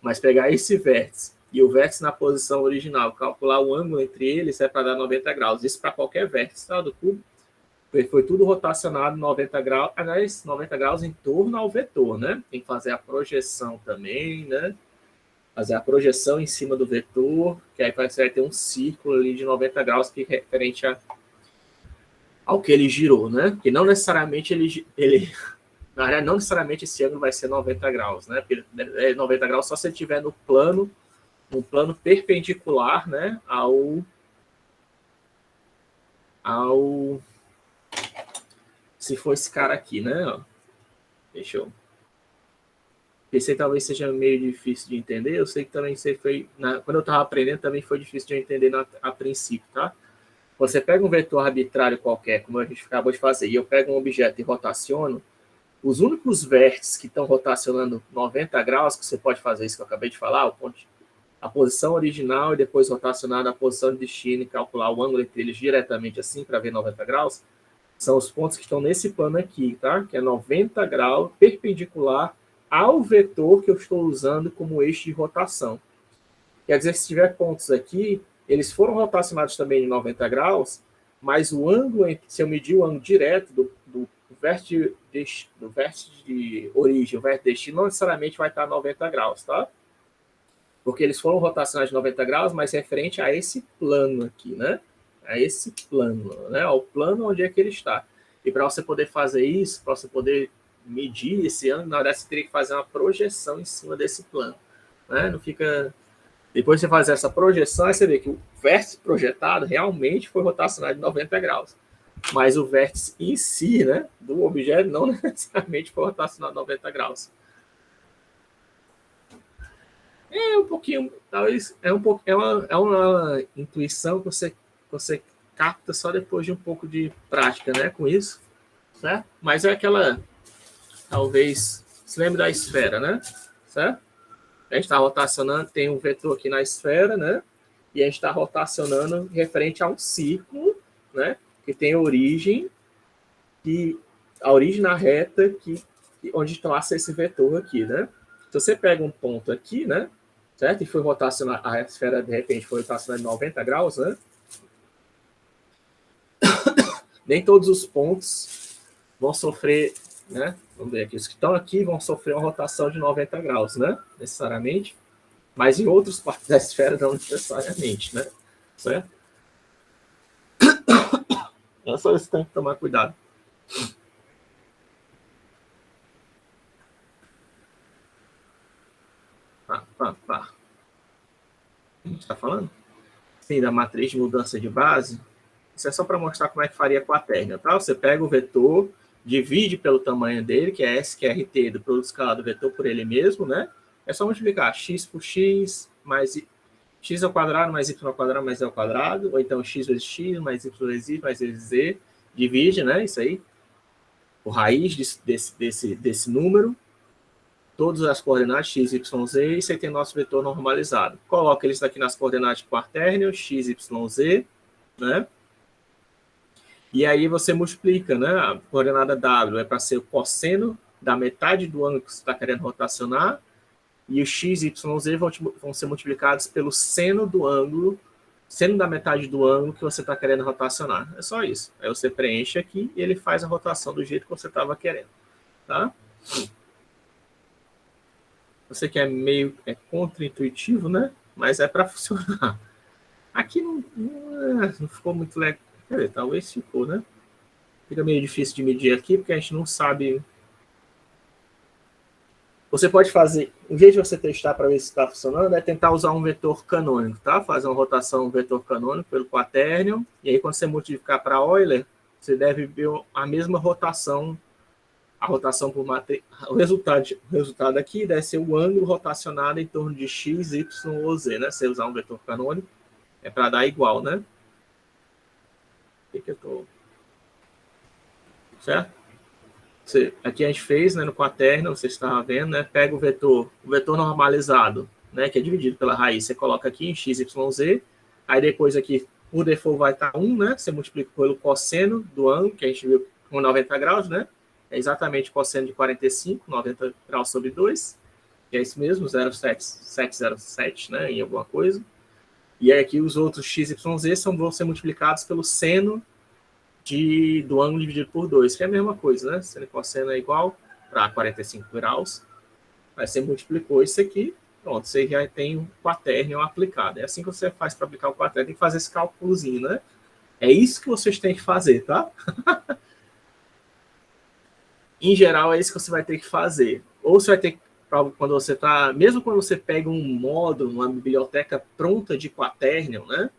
mas pegar esse vértice e o vértice na posição original, calcular o ângulo entre eles é para dar 90 graus, isso para qualquer vértice, tá, do cubo, foi tudo rotacionado 90 graus, aliás, 90 graus em torno ao vetor, né, tem que fazer a projeção também, né, fazer a projeção em cima do vetor, que aí você vai ter um círculo ali de 90 graus que é referente ao que ele girou, né? Porque não necessariamente na verdade, não necessariamente esse ângulo vai ser 90 graus, né? Porque é 90 graus só se ele estiver no plano perpendicular, né? Se for esse cara aqui, né? Deixa eu... Esse talvez seja meio difícil de entender. Eu sei que também quando eu estava aprendendo também foi difícil de entender a princípio, tá? Você pega um vetor arbitrário qualquer, como a gente acabou de fazer, e eu pego um objeto e rotaciono, os únicos vértices que estão rotacionando 90 graus, que você pode fazer isso que eu acabei de falar, a posição original e depois rotacionar a posição de destino e calcular o ângulo entre eles diretamente assim para ver 90 graus, são os pontos que estão nesse plano aqui, tá? Que é 90 graus perpendicular ao vetor que eu estou usando como eixo de rotação. Quer dizer que se tiver pontos aqui, eles foram rotacionados também em 90 graus, mas o ângulo, se eu medir o ângulo direto do vértice de origem, o vértice de destino, não necessariamente vai estar 90 graus, tá? Porque eles foram rotacionados de 90 graus, mas referente a esse plano aqui, né? A esse plano, né? Ao plano onde é que ele está. E para você poder fazer isso, para você poder medir esse ângulo, na verdade você teria que fazer uma projeção em cima desse plano, né? Não fica... Depois você fazer essa projeção, aí você vê que o vértice projetado realmente foi rotacionado de 90 graus. Mas o vértice em si, né, do objeto não necessariamente foi rotacionado de 90 graus. É um pouquinho, talvez, é uma intuição que você capta só depois de um pouco de prática, né, com isso. certo? Mas é aquela, talvez, se lembre da esfera, né? Certo? A gente está rotacionando, tem um vetor aqui na esfera, né? E a gente está rotacionando referente a um círculo, né? Que tem origem, que a origem na reta onde passa esse vetor aqui, né? Se você pega um ponto aqui, né? Certo? E foi rotacionar, a esfera de repente foi rotacionada em 90 graus, né? Nem todos os pontos vão sofrer, né? Vamos ver aqui, os que estão aqui vão sofrer uma rotação de 90 graus, né? Necessariamente. Mas em outras partes da esfera não necessariamente, né? Certo? É só isso que tem que tomar cuidado. Tá. A gente está falando? Sim, da matriz de mudança de base. Isso é só para mostrar como é que faria quatérnio, tá? Você pega o vetor, divide pelo tamanho dele, que é SQRT do produto escalado do vetor por ele mesmo, né? É só multiplicar x por x mais x ao quadrado mais y ao quadrado mais z ao quadrado, ou então x vezes x mais y vezes y mais z, divide, né? Isso aí, o raiz desse número, todas as coordenadas x, y, z, e você tem nosso vetor normalizado. Coloca eles aqui nas coordenadas de quatérnio, x, y, z, né? E aí você multiplica, né? A coordenada W é para ser o cosseno da metade do ângulo que você está querendo rotacionar, e o x, y, z vão ser multiplicados pelo seno do ângulo, seno da metade do ângulo que você está querendo rotacionar. É só isso. Aí você preenche aqui e ele faz a rotação do jeito que você estava querendo. Tá? Você que é meio contra-intuitivo, né? Mas é para funcionar. Aqui não ficou muito legal. Quer dizer, talvez ficou, né? Fica meio difícil de medir aqui, porque a gente não sabe. Você pode fazer, em vez de você testar para ver se está funcionando, é tentar usar um vetor canônico, tá? Fazer uma rotação vetor canônico pelo quatérnio, e aí quando você multiplicar para Euler, você deve ver a mesma rotação, a rotação por matriz. O resultado aqui deve ser o ângulo rotacionado em torno de x, y ou z, né? Se você usar um vetor canônico, é para dar igual, né? O que eu tô... Certo? Aqui a gente fez, né, no quaterno, você estava vendo, né, pega o vetor normalizado, né, que é dividido pela raiz, você coloca aqui em x, y, z, aí depois aqui, por default vai estar 1, né, você multiplica pelo cosseno do ângulo, que a gente viu com 90 graus, né, é exatamente o cosseno de 45, 90 graus sobre 2, que é isso mesmo, 0,707, né, em alguma coisa, e aí aqui os outros x, y, z vão ser multiplicados pelo seno do ângulo dividido por 2, que é a mesma coisa, né? Seno e cosseno é igual para 45 graus. Aí você multiplicou isso aqui, pronto, você já tem o quatérnio aplicado. É assim que você faz para aplicar o quatérnio, tem que fazer esse cálculozinho, né? É isso que vocês têm que fazer, tá? Em geral, é isso que você vai ter que fazer. Ou você vai ter que, quando você está, mesmo quando você pega um módulo, uma biblioteca pronta de quatérnio, né?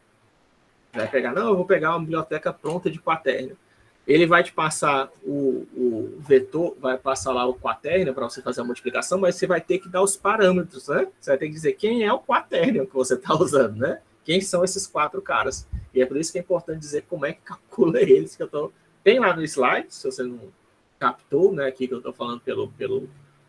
Vai pegar, não, eu vou pegar uma biblioteca pronta de quatérnio. Ele vai te passar o vetor, vai passar lá o quatérnio para você fazer a multiplicação, mas você vai ter que dar os parâmetros, né? Você vai ter que dizer quem é o quatérnio que você está usando, né? Quem são esses 4 caras. E é por isso que é importante dizer como é que calcula eles. Que eu tô... Tem lá no slide, se você não captou, né? Aqui que eu estou falando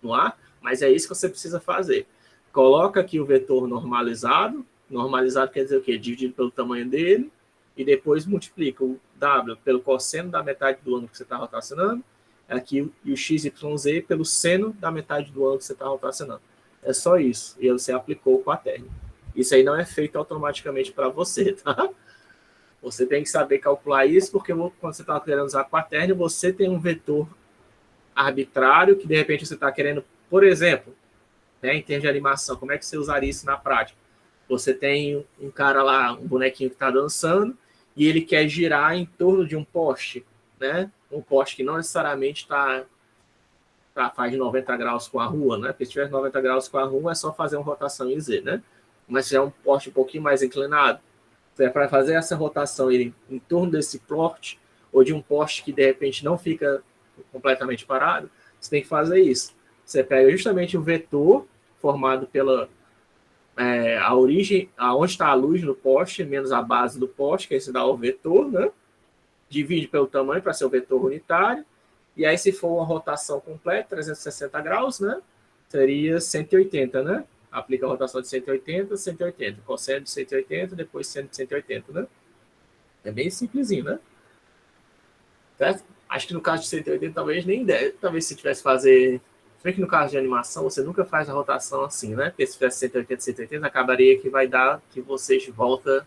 no ar, mas é isso que você precisa fazer. Coloca aqui o vetor normalizado. Normalizado quer dizer o quê? Dividido pelo tamanho dele, e depois multiplica o W pelo cosseno da metade do ângulo que você está rotacionando, aqui e o x, y, z pelo seno da metade do ângulo que você está rotacionando. É só isso. E aí você aplicou o quatérnio. Isso aí não é feito automaticamente para você, tá? Você tem que saber calcular isso, porque quando você está querendo usar quatérnio, você tem um vetor arbitrário que, de repente, você está querendo, por exemplo, né, em termos de animação, como é que você usaria isso na prática? Você tem um cara lá, um bonequinho que está dançando, e ele quer girar em torno de um poste, né? Um poste que não necessariamente faz 90 graus com a rua, né? Porque se tiver 90 graus com a rua, é só fazer uma rotação em Z, né? Mas se é um poste um pouquinho mais inclinado, para fazer essa rotação em torno desse poste, ou de um poste que de repente não fica completamente parado, você tem que fazer isso. Você pega justamente o vetor formado pela a origem, aonde está a luz no poste, menos a base do poste, que aí você dá o vetor, né? Divide pelo tamanho para ser o vetor unitário, E aí, se for uma rotação completa, 360 graus, né? Seria 180, né? Aplica a rotação de 180, 180. Cosseno de 180, depois seno de 180, né? É bem simplesinho, né? Certo? Acho que no caso de 180, talvez nem ideia. Talvez se tivesse fazer... Se bem que no caso de animação, você nunca faz a rotação assim, né? Porque se tivesse 180, 180, acabaria que vai dar que vocês voltam,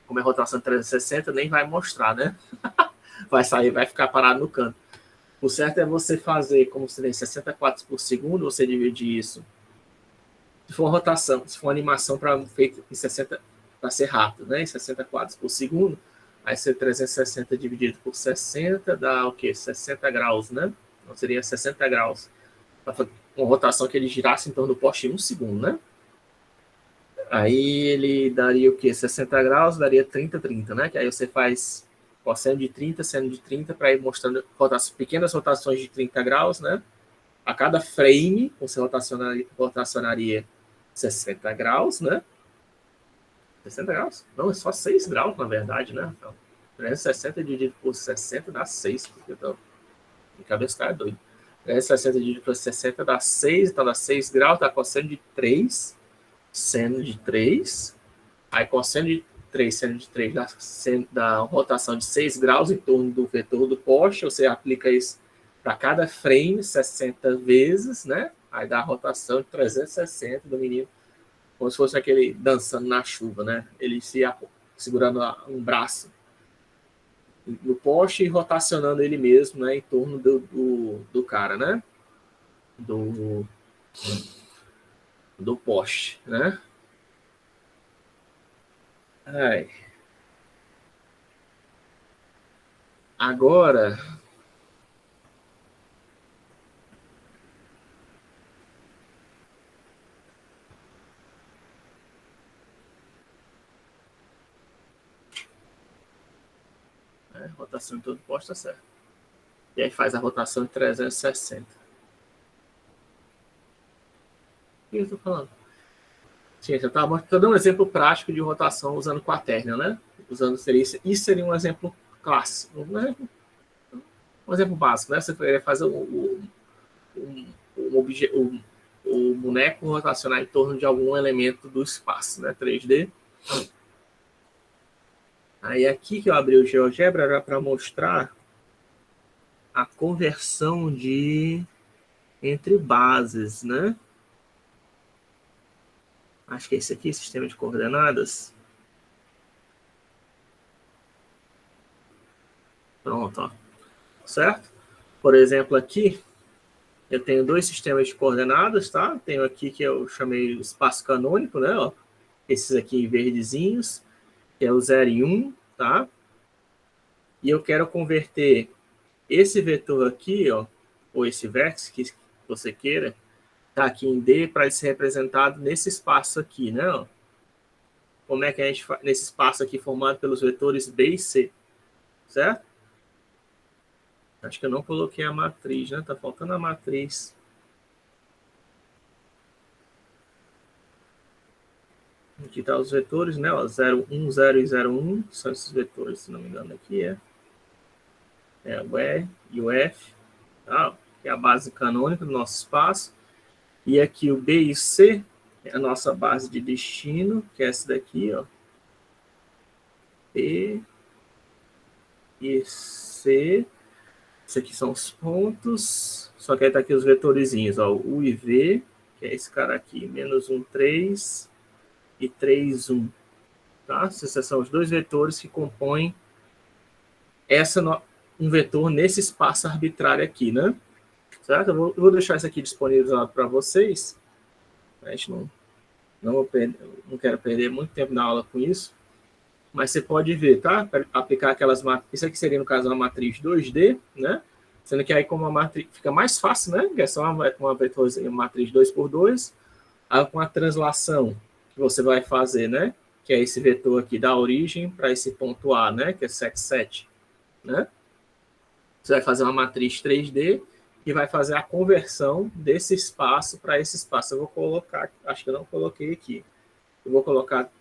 como é rotação de 360, nem vai mostrar, né? Vai sair, vai ficar parado no canto. O certo é você fazer, como se tem 60 quadros por segundo, você dividir isso. Se for uma rotação, se for uma animação para feito em 60, para ser rápido, né? Em 60 quadros por segundo, aí ser 360 dividido por 60 dá o quê? 60 graus, né? Então seria 60 graus. Uma rotação que ele girasse em torno do poste em um segundo, né? Aí ele daria o quê? 60 graus, daria 30, 30, né? Que aí você faz cosseno de 30, seno de 30, para ir mostrando pequenas rotações de 30 graus, né? A cada frame, você rotacionaria 60 graus, né? 60 graus? Não, é só 6 graus, na verdade, né? Então, 360 dividido por 60 dá 6, porque eu tô... Minha cabeça tá doido. 360 dividido por 60 dá 6, então dá 6 graus, dá cosseno de 3, seno de 3, aí cosseno de 3, seno de 3 dá uma rotação de 6 graus em torno do vetor do poste, você aplica isso para cada frame 60 vezes, né? Aí dá a rotação de 360 do menino, como se fosse aquele dançando na chuva, né? Ele se segurando um braço no poste e rotacionando ele mesmo, né? Em torno do cara, né? Do poste, né? Ai. Agora, né? Rotação em todo poste, tá certo. E aí faz a rotação de 360. O que eu estou falando? Sim, eu estava dando um exemplo prático de rotação usando quaterna, né? Usando isso seria um exemplo clássico, né? Um exemplo básico, né? Você poderia fazer o boneco rotacionar em torno de algum elemento do espaço, né? 3D. Aí aqui que eu abri o GeoGebra era para mostrar a conversão entre bases, né? Acho que é esse aqui, sistema de coordenadas. Pronto, ó. Certo? Por exemplo, aqui eu tenho dois sistemas de coordenadas, tá? Tenho aqui que eu chamei espaço canônico, né? Ó, esses aqui verdezinhos, que é o 0 e 1, tá? E eu quero converter esse vetor aqui, ó, ou esse vértice que você queira, tá aqui em D para ele ser representado nesse espaço aqui, né? Ó. Como é que a gente faz nesse espaço aqui formado pelos vetores B e C, certo? Acho que eu não coloquei a matriz, né? Tá faltando a matriz. Aqui tá os vetores, né? Ó, 0, 1, 0 e 0, 1 são esses vetores, se não me engano, aqui é o E e o F, tá? Que é a base canônica do nosso espaço. E aqui o B e o C é a nossa base de destino, que é essa daqui, ó. B e C. Esses aqui são os pontos. Só que aí tá aqui os vetorizinhos, ó. U e V, que é esse cara aqui. Menos 1, 3 e 3, 1. Tá? Esses são os dois vetores que compõem um vetor nesse espaço arbitrário aqui, né? Certo? Eu vou deixar isso aqui disponível para vocês. A gente não quero perder muito tempo na aula com isso. Mas você pode ver, tá? Para aplicar aquelas matrizes. Isso aqui seria, no caso, uma matriz 2D, né? Sendo que aí, como a matriz fica mais fácil, né? Que é só uma vetorzinha, uma matriz 2x2. Aí, com a translação que você vai fazer, né? Que é esse vetor aqui da origem para esse ponto A, né? Que é sec7, né? Você vai fazer uma matriz 3D e vai fazer a conversão desse espaço para esse espaço. Eu vou colocar, acho que eu não coloquei aqui. Eu vou colocar,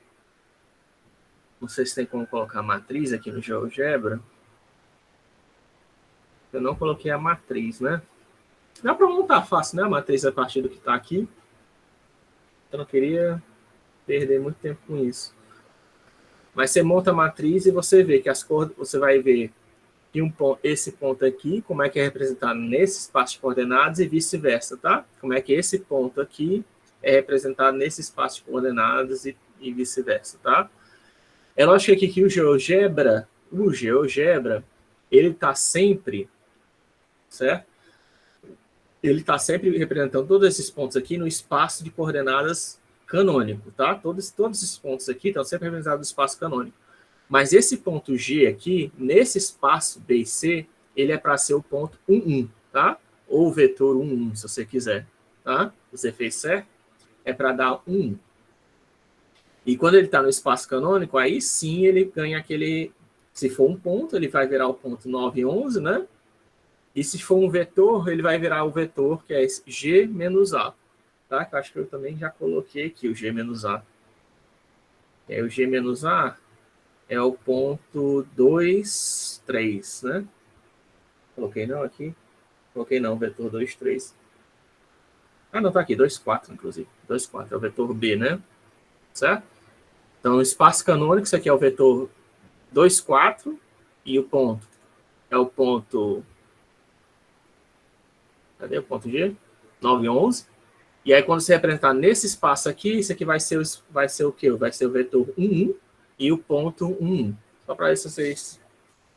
não sei se tem como colocar a matriz aqui no GeoGebra. Eu não coloquei a matriz, né? Dá para montar fácil, né? A matriz a partir do que está aqui. Eu não queria perder muito tempo com isso. Mas você monta a matriz e você vê que as cores, você vai ver que esse ponto aqui, como é que é representado nesse espaço de coordenadas e vice-versa, tá? Como é que esse ponto aqui é representado nesse espaço de coordenadas e vice-versa, tá? É lógico aqui que o GeoGebra, ele está sempre, certo? Ele está sempre representando todos esses pontos aqui no espaço de coordenadas canônico, tá? Todos esses pontos aqui estão sempre representados no espaço canônico. Mas esse ponto G aqui, nesse espaço B e C, ele é para ser o ponto 1, 1, tá? Ou o vetor 1, 1, se você quiser, tá? Você fez certo? É para dar 1. E quando ele está no espaço canônico, aí sim ele ganha aquele... Se for um ponto, ele vai virar o ponto 9, 11, né? E se for um vetor, ele vai virar o vetor que é esse G menos A. Tá? Que eu acho que eu também já coloquei aqui o G menos A. O G menos A é o ponto 2, 3, né? Coloquei não aqui? Coloquei não, vetor 2, 3. Ah, não, tá aqui, 2, 4, inclusive. 2, 4, é o vetor B, né? Certo? Então, o espaço canônico, isso aqui é o vetor 2, 4, e o ponto é o ponto... Cadê o ponto G? 9, 11. E aí, quando você representar nesse espaço aqui, isso aqui vai ser o quê? Vai ser o vetor 1, 1 e o ponto 1, 1. Só para isso vocês...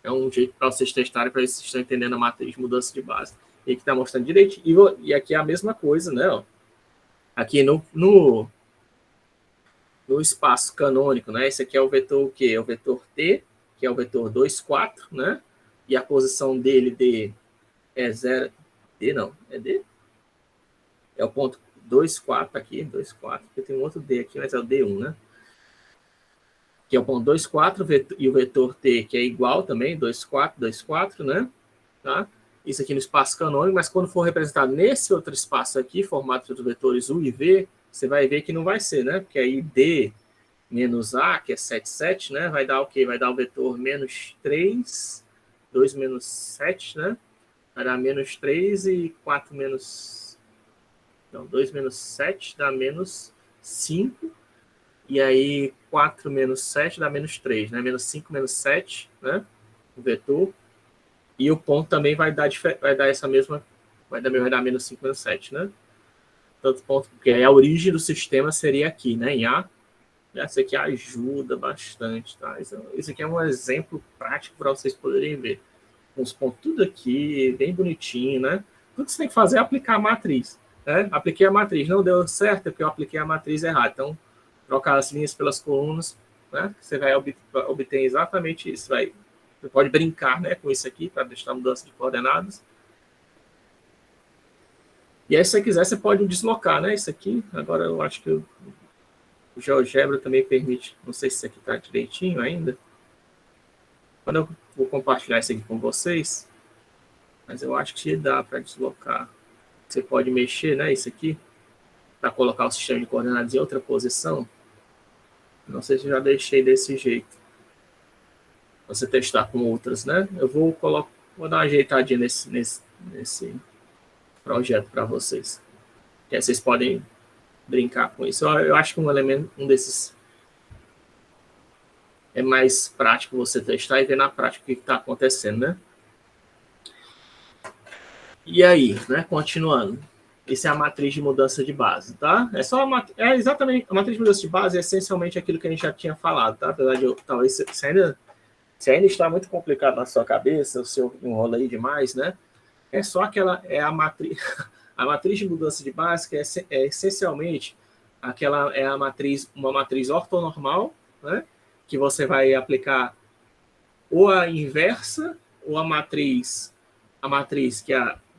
É um jeito para vocês testarem, para vocês estão entendendo a matriz de mudança de base. E aqui está mostrando direitinho. E aqui é a mesma coisa, né? Aqui no espaço canônico, né? Esse aqui é o vetor o quê? É o vetor T, que é o vetor 2, 4, né? E a posição dele, D, é 0. D não, é D? É o ponto 2, 4 aqui, 2, 4, porque tem um outro D aqui, mas é o D1, né? Que é o ponto 2, 4, e o vetor T, que é igual também, 2, 4, 2, 4, né? Tá? Isso aqui no espaço canônico, mas quando for representado nesse outro espaço aqui, formato dos vetores U e V, você vai ver que não vai ser, né? Porque aí D menos A, que é 7, 7, né? Vai dar o quê? Vai dar o vetor menos 3, 2 menos 7, né? Vai dar menos 3 e 4 menos... Não, 2 menos 7 dá menos 5. E aí, 4 menos 7 dá menos 3, né? Menos 5 menos 7, né? O vetor. E o ponto também vai dar essa mesma... Vai dar menos 5 menos 7, né? Tanto ponto, porque aí a origem do sistema seria aqui, né? Em A. Essa aqui ajuda bastante, tá? Isso aqui é um exemplo prático para vocês poderem ver. Com os pontos tudo aqui, bem bonitinho, né? Tudo que você tem que fazer é aplicar a matriz. Né? Apliquei a matriz, não deu certo porque eu apliquei a matriz errada. Então, trocar as linhas pelas colunas, né? Você vai obter exatamente isso. Você pode brincar, né, com isso aqui para deixar a mudança de coordenadas. E aí, se você quiser, você pode deslocar, né? Isso aqui. Agora, eu acho que o GeoGebra também permite. Não sei se isso aqui está direitinho ainda. Quando eu vou compartilhar isso aqui com vocês, mas eu acho que dá para deslocar. Você pode mexer, né? Isso aqui, para colocar o sistema de coordenadas em outra posição. Não sei se eu já deixei desse jeito. Você testar com outras, né? Eu vou dar uma ajeitadinha nesse projeto para vocês. Que aí vocês podem brincar com isso. Eu acho que um desses é mais prático você testar e ver na prática o que está acontecendo, né? E aí, né? Continuando. Isso é a matriz de mudança de base, tá? É exatamente a matriz de mudança de base é essencialmente aquilo que a gente já tinha falado, tá? Apesar de talvez se ainda está muito complicado na sua cabeça, o seu enrola aí demais, né? É só aquela a matriz a matriz de mudança de base que é essencialmente uma matriz ortonormal, né? Que você vai aplicar ou a inversa ou a matriz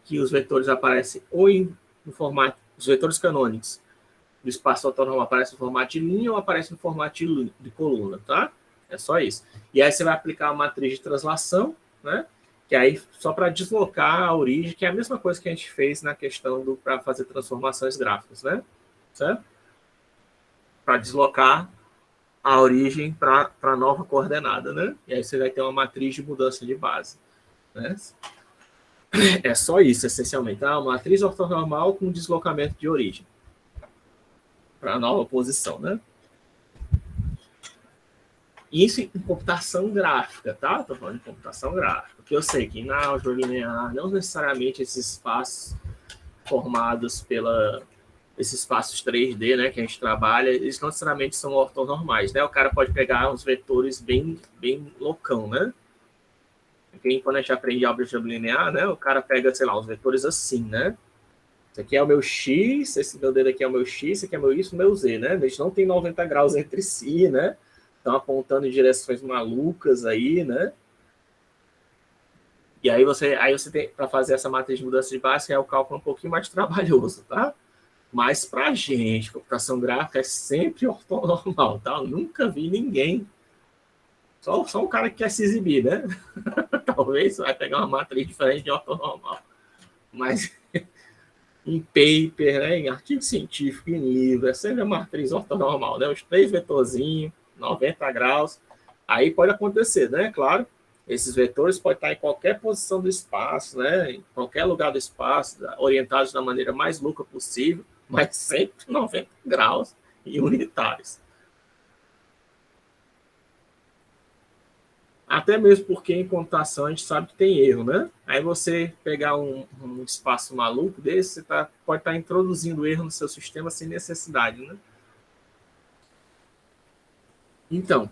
que os vetores aparecem ou no formato, os vetores canônicos do espaço ortonormal aparecem no formato de linha ou aparecem no formato de coluna, tá? É só isso. E aí você vai aplicar a matriz de translação, né? Que aí só para deslocar a origem, que é a mesma coisa que a gente fez na questão para fazer transformações gráficas, né? Certo? Para deslocar a origem para a nova coordenada, né? E aí você vai ter uma matriz de mudança de base, né? É só isso, essencialmente. Tá? Uma matriz ortonormal com deslocamento de origem para a nova posição, né? Isso em computação gráfica, tá? Estou falando de computação gráfica. Porque eu sei que na álgebra linear, não necessariamente esses espaços formados esses espaços 3D, né, que a gente trabalha, eles não necessariamente são ortonormais, né? O cara pode pegar uns vetores bem loucão, né? Quando a gente aprende álgebra linear, né, o cara pega, sei lá, uns vetores assim, né? Esse aqui é o meu X, esse meu dedo aqui é o meu X, esse aqui é o meu Y, o meu Z, né? Eles não tem 90 graus entre si, né? Estão apontando em direções malucas aí, né? E aí você tem, para fazer essa matriz de mudança de base, é o cálculo um pouquinho mais trabalhoso, tá? Mas para a gente, computação gráfica é sempre ortonormal, tá? Eu nunca vi ninguém, só um cara que quer se exibir, né? Talvez vai pegar uma matriz diferente de ortonormal. Mas em paper, né, em artigo científico, em livro, é sempre a matriz ortonormal, né? Os 3 vetorzinhos, 90 graus. Aí pode acontecer, né? Claro, esses vetores podem estar em qualquer posição do espaço, né? Em qualquer lugar do espaço, orientados da maneira mais louca possível, mas sempre 90 graus e unitários. Até mesmo porque em computação a gente sabe que tem erro, né? Aí você pegar um espaço maluco desse, você pode estar introduzindo erro no seu sistema sem necessidade, né? Então,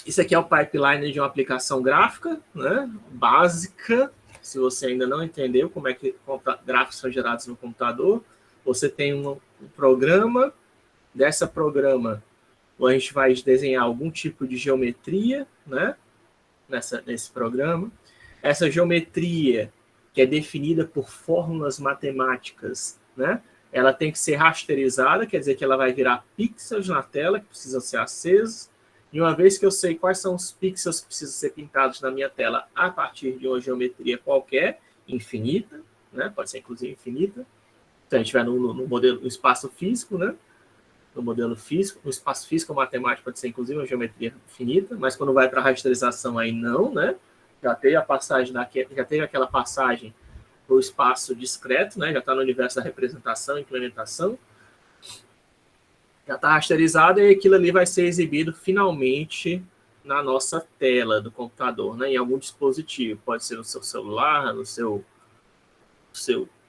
isso aqui é o pipeline de uma aplicação gráfica, né? Básica. Se você ainda não entendeu como é que gráficos são gerados no computador, você tem um programa. Dessa programa, a gente vai desenhar algum tipo de geometria, né? Nesse programa. Essa geometria, que é definida por fórmulas matemáticas, né? Ela tem que ser rasterizada, quer dizer que ela vai virar pixels na tela que precisam ser acesos. E uma vez que eu sei quais são os pixels que precisam ser pintados na minha tela a partir de uma geometria qualquer, infinita, né? Pode ser inclusive infinita. Então a gente vai no modelo, no espaço físico, né? No modelo físico, no espaço físico matemático pode ser inclusive uma geometria infinita, mas quando vai para a rasterização aí não, né? Já teve aquela passagem para o espaço discreto, né? Já está no universo da representação, implementação. Já está rasterizado e aquilo ali vai ser exibido finalmente na nossa tela do computador, né? Em algum dispositivo, pode ser no seu celular, no seu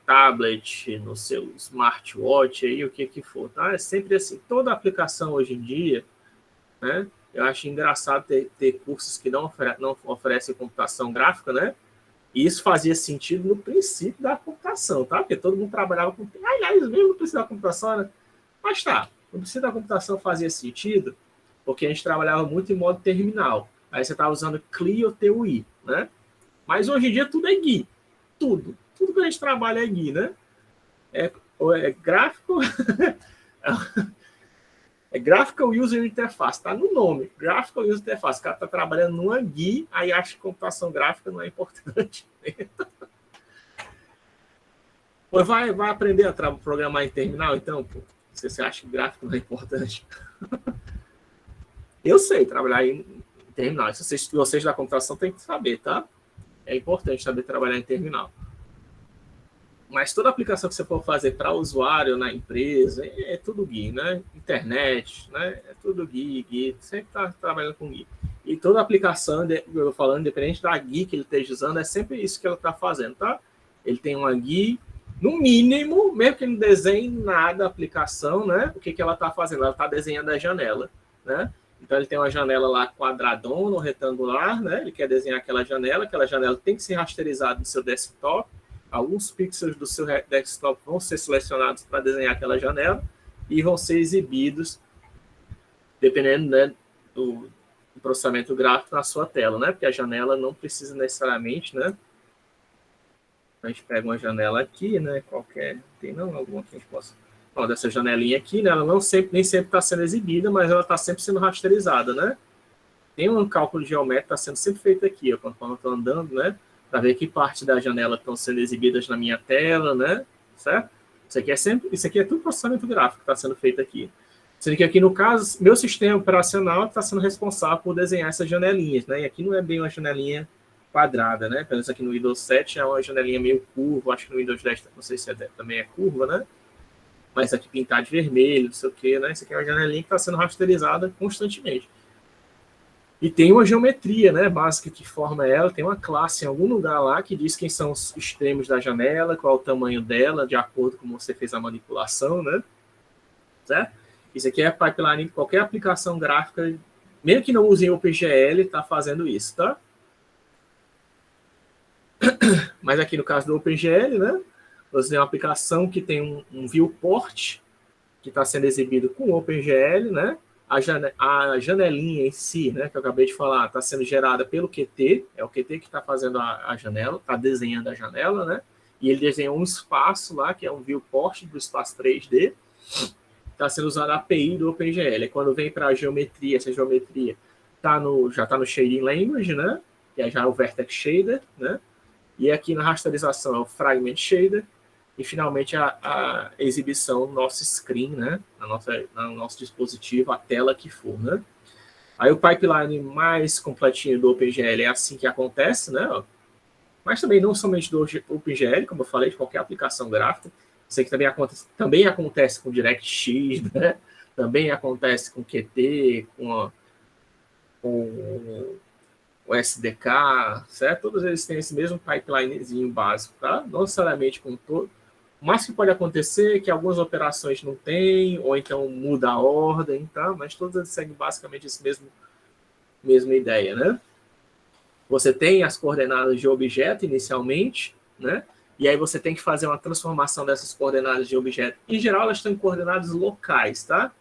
tablet, no seu smartwatch, aí, o que for, tá? É sempre assim. Toda aplicação hoje em dia, né? Eu acho engraçado ter cursos que não oferecem computação gráfica, né? E isso fazia sentido no princípio da computação, tá? Porque todo mundo trabalhava com... Aliás, mesmo não precisa da computação, né? Mas tá, no princípio da computação fazia sentido porque a gente trabalhava muito em modo terminal. Aí você estava usando CLI ou TUI, né? Mas hoje em dia tudo é GUI. Tudo que a gente trabalha é GUI, né? É gráfico... É Graphical User Interface, tá no nome. Graphical User Interface. O cara tá trabalhando numa GUI, aí acha que computação gráfica não é importante. Pois vai aprender a programar em terminal, então? Pô, você acha que gráfico não é importante? Eu sei trabalhar em terminal. Vocês da computação têm que saber, tá? É importante saber trabalhar em terminal. Mas toda aplicação que você for fazer para usuário na empresa, é tudo GUI, né? Internet, né? É tudo GUI. Sempre está trabalhando com GUI. E toda aplicação, eu falando, independente da GUI que ele esteja usando, é sempre isso que ela está fazendo, tá? Ele tem uma GUI, no mínimo, mesmo que ele não desenhe nada a aplicação, né? O que ela está fazendo? Ela está desenhando a janela, né? Então, ele tem uma janela lá quadradona ou retangular, né? Ele quer desenhar aquela janela tem que ser rasterizada no seu desktop. Alguns pixels do seu desktop vão ser selecionados para desenhar aquela janela e vão ser exibidos, dependendo, né, do processamento gráfico na sua tela, né? Porque a janela não precisa necessariamente, né? A gente pega uma janela aqui, né? Qualquer, tem não alguma que a gente possa... Ó, dessa janelinha aqui, né? Ela nem sempre está sendo exibida, mas ela está sempre sendo rasterizada, né? Tem um cálculo geométrico que está sendo sempre feito aqui, ó, quando eu estou andando, né? Para ver que parte da janela estão sendo exibidas na minha tela, né? Certo? Isso aqui é tudo processamento gráfico que está sendo feito aqui. Sendo que aqui, no caso, meu sistema operacional está sendo responsável por desenhar essas janelinhas, né? E aqui não é bem uma janelinha quadrada, né? Pelo menos aqui no Windows 7 é uma janelinha meio curva, acho que no Windows 10 não sei se também é curva, né? Mas aqui pintar de vermelho, não sei o que, né? Isso aqui é uma janelinha que está sendo rasterizada constantemente. E tem uma geometria, né, básica que forma ela, tem uma classe em algum lugar lá que diz quem são os extremos da janela, qual é o tamanho dela, de acordo com como você fez a manipulação, né? Certo? Isso aqui é pipeline de qualquer aplicação gráfica, mesmo que não use OpenGL, está fazendo isso, tá? Mas aqui no caso do OpenGL, né, você tem uma aplicação que tem um viewport que está sendo exibido com o OpenGL, né? A janelinha em si, né, que eu acabei de falar, está sendo gerada pelo Qt, é o Qt que está fazendo a janela, está desenhando a janela, né? E ele desenhou um espaço lá, que é um viewport do espaço 3D, está sendo usada a API do OpenGL. Quando vem para a geometria, essa geometria já está no Shading Language, né? Que é já o Vertex Shader, né? E aqui na rasterização é o Fragment Shader, e finalmente a exibição do nosso screen, né? No nosso dispositivo, a tela que for, né? Aí o pipeline mais completinho do OpenGL é assim que acontece, né? Mas também não somente do OpenGL, como eu falei, de qualquer aplicação gráfica. Isso aqui também acontece com DirectX, né? Também acontece com Qt, com o SDK, certo? Todos eles têm esse mesmo pipelinezinho básico, tá? Não necessariamente com todo. O máximo que pode acontecer é que algumas operações não tem, ou então muda a ordem, tá? Mas todos eles seguem basicamente esse mesma ideia, né? Você tem as coordenadas de objeto inicialmente, né? E aí você tem que fazer uma transformação dessas coordenadas de objeto. Em geral, elas estão em coordenadas locais, tá?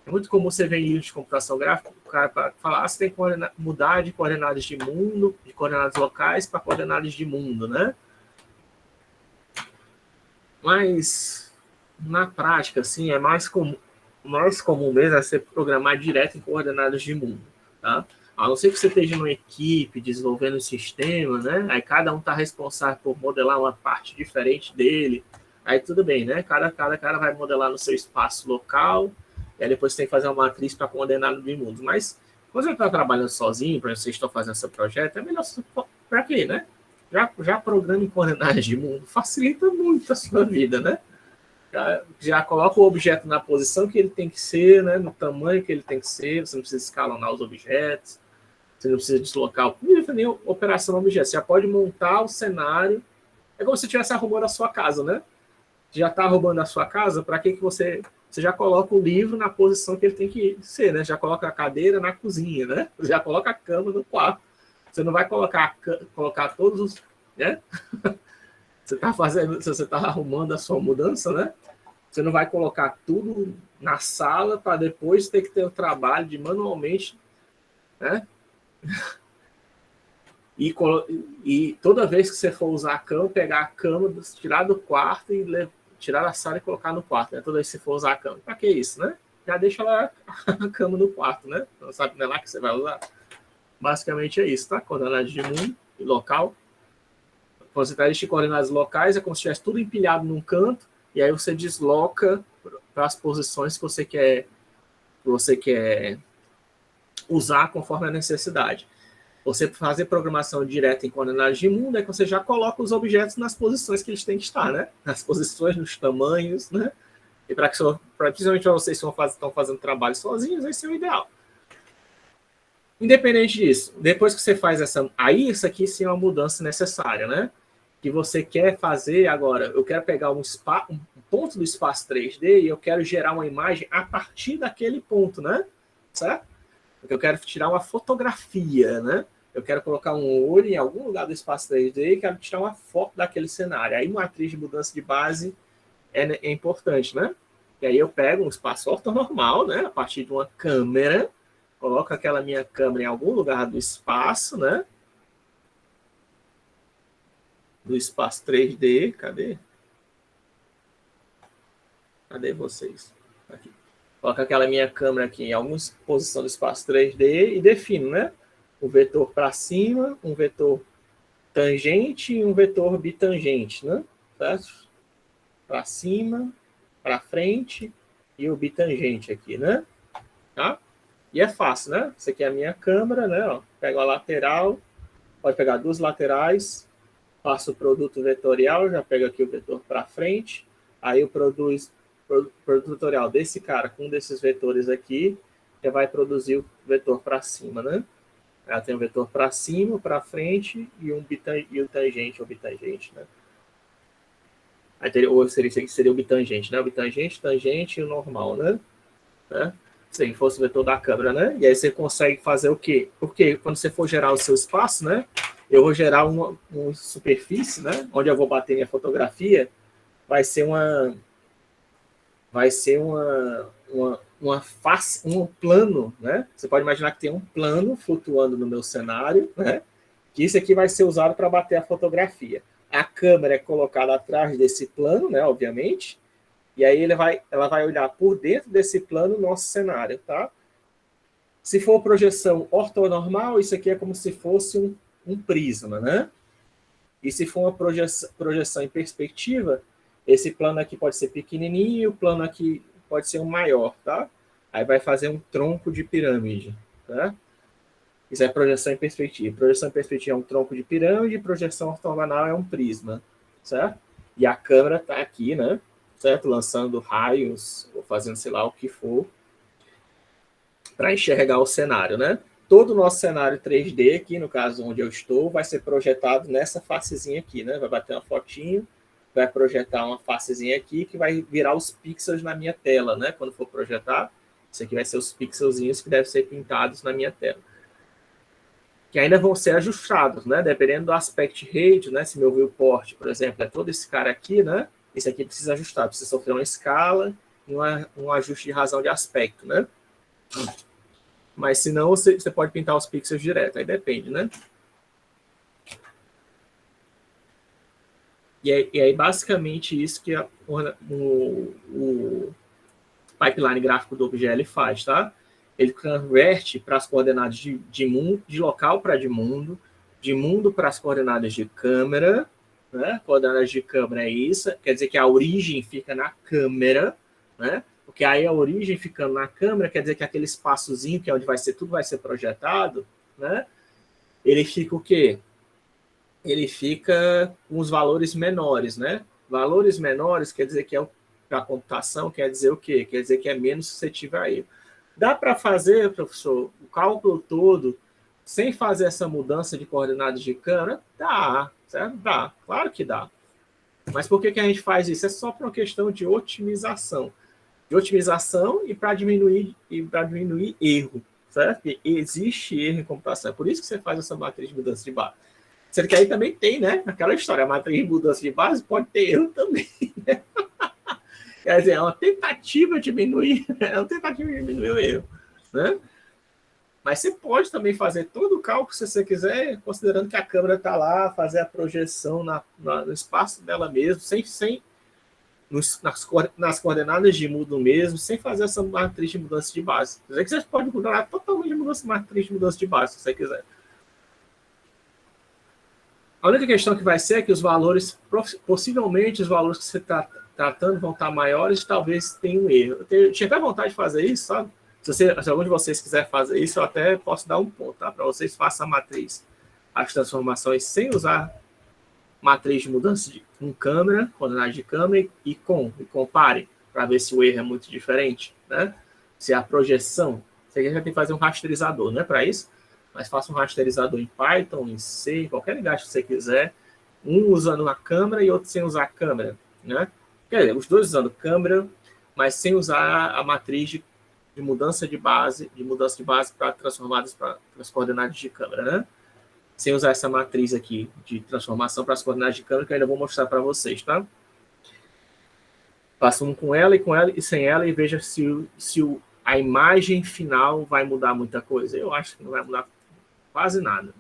É muito comum você ver em livros de computação gráfica, o cara falar, você tem que mudar de coordenadas de mundo, de coordenadas locais para coordenadas de mundo, né? Mas, na prática, assim, é mais comum mesmo é você programar direto em coordenadas de mundo, tá? A não ser que você esteja numa equipe desenvolvendo um sistema, né? Aí cada um está responsável por modelar uma parte diferente dele. Aí tudo bem, né? Cada cara vai modelar no seu espaço local, e aí depois você tem que fazer uma matriz para coordenada de mundo. Mas quando você está trabalhando sozinho, para vocês estão fazendo esse projeto, é melhor para quê, né? Já programa em coordenadas de mundo, facilita muito a sua vida, né? Já coloca o objeto na posição que ele tem que ser, né? No tamanho que ele tem que ser, você não precisa escalonar os objetos, você não precisa deslocar nem operação no objeto, você já pode montar o cenário, é como se você estivesse arrumando a sua casa, né? Já está arrumando a sua casa, para que você já coloca o livro na posição que ele tem que ser, né? Já coloca a cadeira na cozinha, né? Já coloca a cama no quarto. Você não vai colocar todos os, né? Você está arrumando a sua mudança, né? Você não vai colocar tudo na sala para depois ter que ter o trabalho de manualmente, né? E toda vez que você for usar a cama, pegar a cama, tirar do quarto e tirar da sala e colocar no quarto, né? Toda vez que você for usar a cama. Para que isso, né? Já deixa lá a cama no quarto, né? Não sabe não é lá que você vai usar. Basicamente é isso, tá? Coordenadas de mundo e local. Quando você está de coordenadas locais, é como se estivesse tudo empilhado num canto, e aí você desloca para as posições que você quer usar conforme a necessidade. Você fazer programação direta em coordenadas de mundo é que você já coloca os objetos nas posições que eles têm que estar, né? Nas posições, nos tamanhos, né? E principalmente para vocês que estão fazendo trabalho sozinhos, esse é o ideal. Independente disso, depois que você faz aí isso aqui sim é uma mudança necessária, né? Que você quer fazer agora, eu quero pegar um ponto do espaço 3D e eu quero gerar uma imagem a partir daquele ponto, né? Certo? Porque eu quero tirar uma fotografia, né? Eu quero colocar um olho em algum lugar do espaço 3D e quero tirar uma foto daquele cenário. Aí uma matriz de mudança de base é importante, né? E aí eu pego um espaço ortonormal, né? A partir de uma câmera, coloco aquela minha câmera em algum lugar do espaço, né? Do espaço 3D. Cadê? Cadê vocês? Aqui. Coloco aquela minha câmera aqui em alguma posição do espaço 3D e defino, né? O vetor para cima, um vetor tangente e um vetor bitangente, né? Certo? Para cima, para frente e o bitangente aqui, né? Tá? E é fácil, né? Isso aqui é a minha câmera, né? Ó, pego a lateral, pode pegar duas laterais, faço o produto vetorial, já pego aqui o vetor para frente, aí eu produzo produto vetorial desse cara com um desses vetores aqui, que vai produzir o vetor para cima, né? Ela tem o vetor para cima, para frente e o tangente ou bitangente, né? Aí teria, ou seria o bitangente, né? O bitangente, tangente e o normal, né? Se fosse o vetor da câmera, né? E aí você consegue fazer o quê? Porque quando você for gerar o seu espaço, né? Eu vou gerar uma superfície, né? Onde eu vou bater minha fotografia, vai ser uma face, um plano, né? Você pode imaginar que tem um plano flutuando no meu cenário, né? Que isso aqui vai ser usado para bater a fotografia. A câmera é colocada atrás desse plano, né? Obviamente. E aí ela vai olhar por dentro desse plano o nosso cenário, tá? Se for projeção ortonormal, isso aqui é como se fosse um prisma, né? E se for uma projeção em perspectiva, esse plano aqui pode ser pequenininho e o plano aqui pode ser um maior, tá? Aí vai fazer um tronco de pirâmide, tá? Isso é projeção em perspectiva. Projeção em perspectiva é um tronco de pirâmide, projeção ortogonal é um prisma, certo? E a câmera está aqui, né? Certo? Lançando raios, ou fazendo sei lá o que for, para enxergar o cenário, né? Todo o nosso cenário 3D aqui, no caso onde eu estou, vai ser projetado nessa facezinha aqui, né? Vai bater uma fotinho, vai projetar uma facezinha aqui que vai virar os pixels na minha tela, né? Quando for projetar, isso aqui vai ser os pixelzinhos que devem ser pintados na minha tela. Que ainda vão ser ajustados, né? Dependendo do aspect ratio, né? Se meu viewport, por exemplo, é todo esse cara aqui, né? Esse aqui precisa ajustar, precisa sofrer uma escala e um ajuste de razão de aspecto, né? Mas se não, você pode pintar os pixels direto, aí depende, né? E aí basicamente, isso que o pipeline gráfico do OBGL faz, tá? Ele converte para as coordenadas de local para de mundo para as coordenadas de câmera, né? Coordenadas de câmera é isso, quer dizer que a origem fica na câmera, né? Porque aí a origem ficando na câmera, quer dizer que aquele espaçozinho, que é onde tudo vai ser projetado, né? Ele fica o quê? Ele fica com os valores menores, né? Valores menores quer dizer que para a computação, quer dizer o quê? Quer dizer que é menos suscetível a erro. Dá para fazer, professor, o cálculo todo sem fazer essa mudança de coordenadas de câmera? Dá, certo? Dá, claro que dá. Mas por que a gente faz isso? É só por uma questão de otimização. E para diminuir erro, certo? Porque existe erro em computação. É por isso que você faz essa matriz de mudança de base. Sendo que aí também tem, né? Aquela história, a matriz de mudança de base pode ter erro também, né? Quer dizer, é uma tentativa de diminuir o erro, né? Mas você pode também fazer todo o cálculo, se você quiser, considerando que a câmera está lá, fazer a projeção no espaço dela mesmo, nas coordenadas de mundo mesmo, sem fazer essa matriz de mudança de base. Quer dizer que você pode mudar totalmente a matriz de mudança de base, se você quiser. A única questão que vai ser é que os valores, possivelmente os valores que você está tratando vão estar maiores e talvez tenha um erro. Eu tinha até vontade de fazer isso, sabe? Se algum de vocês quiser fazer isso, eu até posso dar um ponto, tá? Para vocês façam a matriz, as transformações sem usar matriz de mudança com câmera, coordenada de câmera e compare, para ver se o erro é muito diferente, né? Se a projeção, você já tem que fazer um rasterizador, né? Para isso, mas faça um rasterizador em Python, em C, em qualquer linguagem que você quiser, um usando a câmera e outro sem usar a câmera, né? Quer dizer, os dois usando câmera, mas sem usar a matriz de mudança de base para transformadas para as coordenadas de câmera, né? Sem usar essa matriz aqui de transformação para as coordenadas de câmera, que eu ainda vou mostrar para vocês, tá? Faça um com ela e sem ela e veja se a imagem final vai mudar muita coisa. Eu acho que não vai mudar quase nada.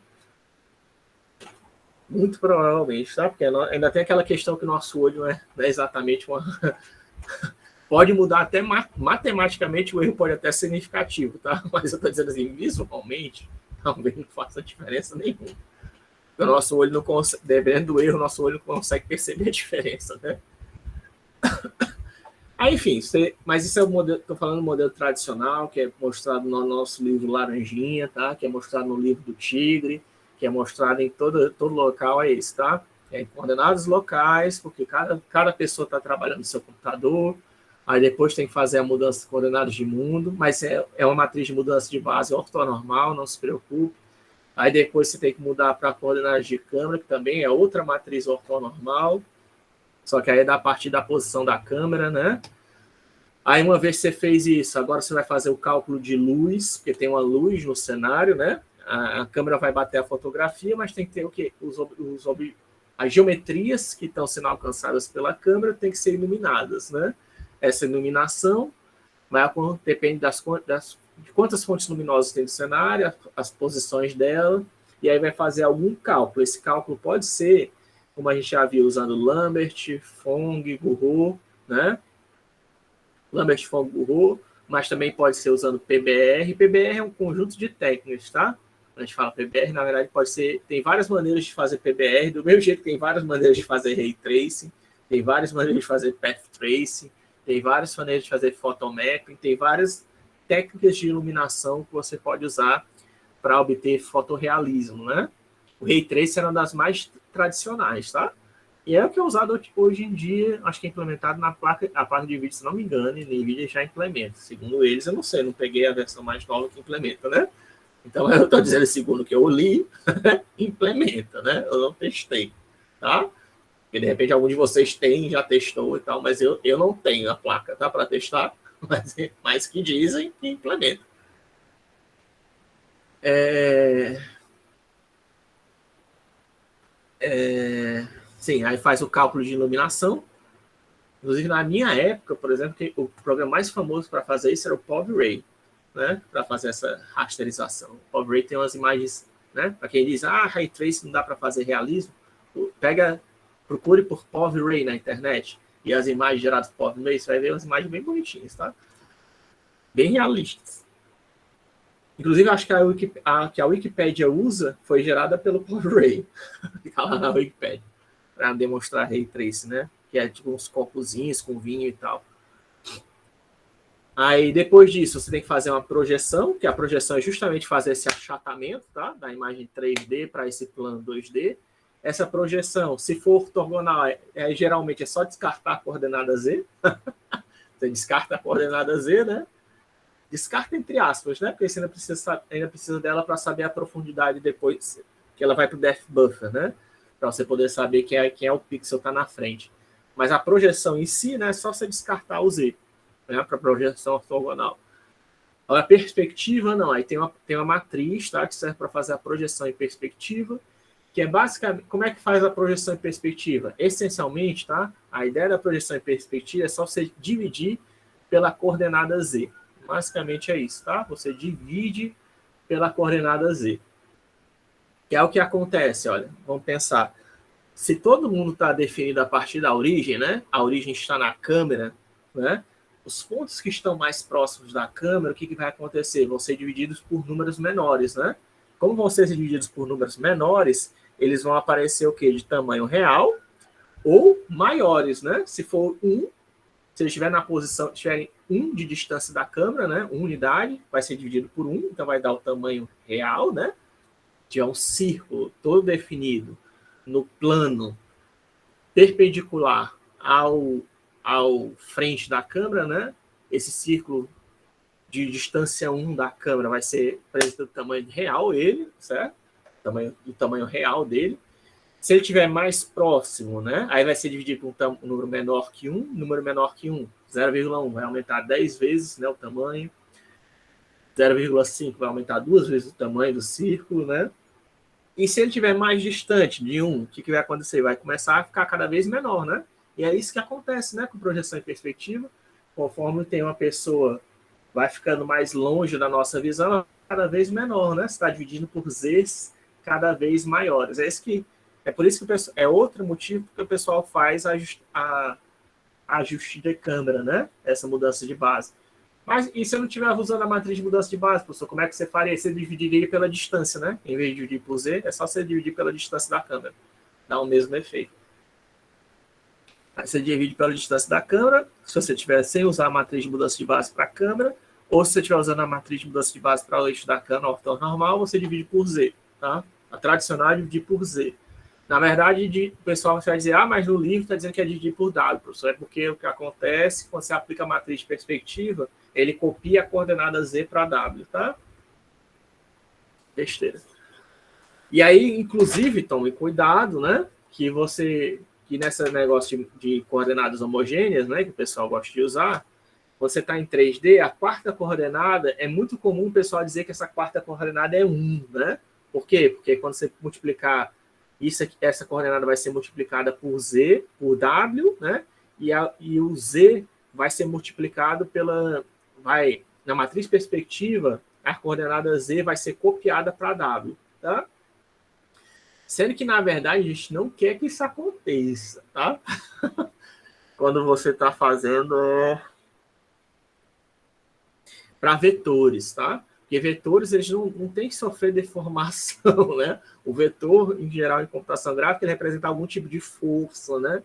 Muito provavelmente, tá? Porque ainda tem aquela questão que o nosso olho não é exatamente uma... Pode mudar até matematicamente, o erro pode até ser significativo, tá? Mas eu estou dizendo assim, visualmente, talvez não faça diferença nenhuma. O nosso olho não consegue, dependendo do erro, o nosso olho não consegue perceber a diferença, né? Aí, enfim, mas isso é o modelo, estou falando do modelo tradicional, que é mostrado no nosso livro Laranjinha, tá? Que é mostrado no livro do Tigre, que é mostrado em todo local, é esse, tá? É coordenadas locais, porque cada pessoa está trabalhando no seu computador, aí depois tem que fazer a mudança de coordenadas de mundo, mas é uma matriz de mudança de base ortonormal, não se preocupe. Aí depois você tem que mudar para coordenadas de câmera, que também é outra matriz ortonormal, só que aí é a partir da posição da câmera, né? Aí uma vez que você fez isso, agora você vai fazer o cálculo de luz, porque tem uma luz no cenário, né? A câmera vai bater a fotografia, mas tem que ter o quê? As geometrias que estão sendo alcançadas pela câmera têm que ser iluminadas, né? Essa iluminação depende de quantas fontes luminosas tem no cenário, as posições dela, e aí vai fazer algum cálculo. Esse cálculo pode ser, como a gente já viu, usando Lambert, Phong, Gouraud, né? Lambert, Phong, Gouraud, mas também pode ser usando PBR. PBR é um conjunto de técnicas, tá? Quando a gente fala PBR, na verdade, tem várias maneiras de fazer PBR, do mesmo jeito que tem várias maneiras de fazer Ray Tracing, tem várias maneiras de fazer Path Tracing, tem várias maneiras de fazer photomapping, tem várias técnicas de iluminação que você pode usar para obter fotorrealismo, né? O Ray Tracing era uma das mais tradicionais, tá? E é o que é usado hoje em dia, acho que é implementado na placa de vídeo, se não me engano, e NVIDIA já implementa. Segundo eles, eu não sei, não peguei a versão mais nova que implementa, né? Então, eu estou dizendo, segundo o que eu li, implementa, né? Eu não testei, tá? Porque, de repente, algum de vocês tem, já testou e tal, mas eu não tenho a placa, tá? Para testar, mas que dizem que implementa. Sim, aí faz o cálculo de iluminação. Inclusive, na minha época, por exemplo, o programa mais famoso para fazer isso era o POV-Ray, né? Para fazer essa rasterização. O POV-Ray tem umas imagens, né? Para quem diz, Ray Tracing não dá para fazer realismo, procure por POV-Ray na internet e as imagens geradas por POV-Ray, você vai ver umas imagens bem bonitinhas, tá? Bem realistas. Inclusive, acho que a Wikipédia usa foi gerada pelo POV-Ray. Fica lá na Wikipédia para demonstrar Ray Tracing, né? Que é tipo uns copozinhos com vinho e tal. Aí, depois disso, você tem que fazer uma projeção, que a projeção é justamente fazer esse achatamento, tá? Da imagem 3D para esse plano 2D. Essa projeção, se for ortogonal, geralmente é só descartar a coordenada Z. Você descarta a coordenada Z, né? Descarta entre aspas, né? Porque você ainda precisa dela para saber a profundidade depois, que ela vai para o depth buffer, né? Para você poder saber quem é o pixel que está na frente. Mas a projeção em si, né, é só você descartar o Z, né, para projeção ortogonal. A perspectiva, não. Aí tem uma matriz, tá, que serve para fazer a projeção em perspectiva, que é basicamente... Como é que faz a projeção em perspectiva? Essencialmente, tá, a ideia da projeção em perspectiva é só você dividir pela coordenada Z. Basicamente é isso, tá? Você divide pela coordenada Z. Que é o que acontece, olha. Vamos pensar. Se todo mundo está definido a partir da origem, né? A origem está na câmera, né? Os pontos que estão mais próximos da câmera, o que vai acontecer? Vão ser divididos por números menores, né? Como vão ser divididos por números menores, eles vão aparecer o quê? De tamanho real ou maiores, né? Se for 1, se ele estiver na posição, tiverem 1 de distância da câmera, né? 1 unidade, vai ser dividido por 1, então vai dar o tamanho real, né? Se tiver um círculo todo definido no plano perpendicular ao frente da câmera, né? Esse círculo de distância 1 da câmera vai ser apresentado do tamanho real ele, certo? Do tamanho real dele. Se ele estiver mais próximo, né? Aí vai ser dividido por um número menor que 1, número menor que 1, 0,1 vai aumentar 10 vezes, né, o tamanho. 0,5 vai aumentar 2 vezes o tamanho do círculo, né? E se ele estiver mais distante de 1, o que vai acontecer? Vai começar a ficar cada vez menor, né? E é isso que acontece, né, com projeção em perspectiva. Conforme tem uma pessoa vai ficando mais longe da nossa visão, cada vez menor, né? Você está dividindo por Zs cada vez maiores. É por isso que é outro motivo que o pessoal faz ajuste de câmera, né? Essa mudança de base. Mas e se eu não estiver usando a matriz de mudança de base, professor, como é que você faria? Você dividiria pela distância, né? Em vez de dividir por Z, é só você dividir pela distância da câmera. Dá o mesmo efeito. Aí você divide pela distância da câmera, se você estiver sem usar a matriz de mudança de base para a câmera, ou se você estiver usando a matriz de mudança de base para o eixo da câmera ortonormal, você divide por Z, tá? A tradicional é dividir por Z. Na verdade, o pessoal vai dizer, mas no livro está dizendo que é dividir por W, professor. É porque o que acontece, quando você aplica a matriz de perspectiva, ele copia a coordenada Z para W, tá? Besteira. E aí, inclusive, tome cuidado, né? Que nesse negócio de coordenadas homogêneas, né? Que o pessoal gosta de usar, você está em 3D, a quarta coordenada, é muito comum o pessoal dizer que essa quarta coordenada é 1, né? Por quê? Porque quando você multiplicar isso aqui, essa coordenada vai ser multiplicada por Z, por W, né? E o Z vai ser multiplicado na matriz perspectiva, a coordenada Z vai ser copiada para W, tá? Sendo que, na verdade, a gente não quer que isso aconteça, tá? Quando você está fazendo para vetores, tá? Porque vetores, eles não têm que sofrer deformação, né? O vetor, em geral, em computação gráfica, ele representa algum tipo de força, né?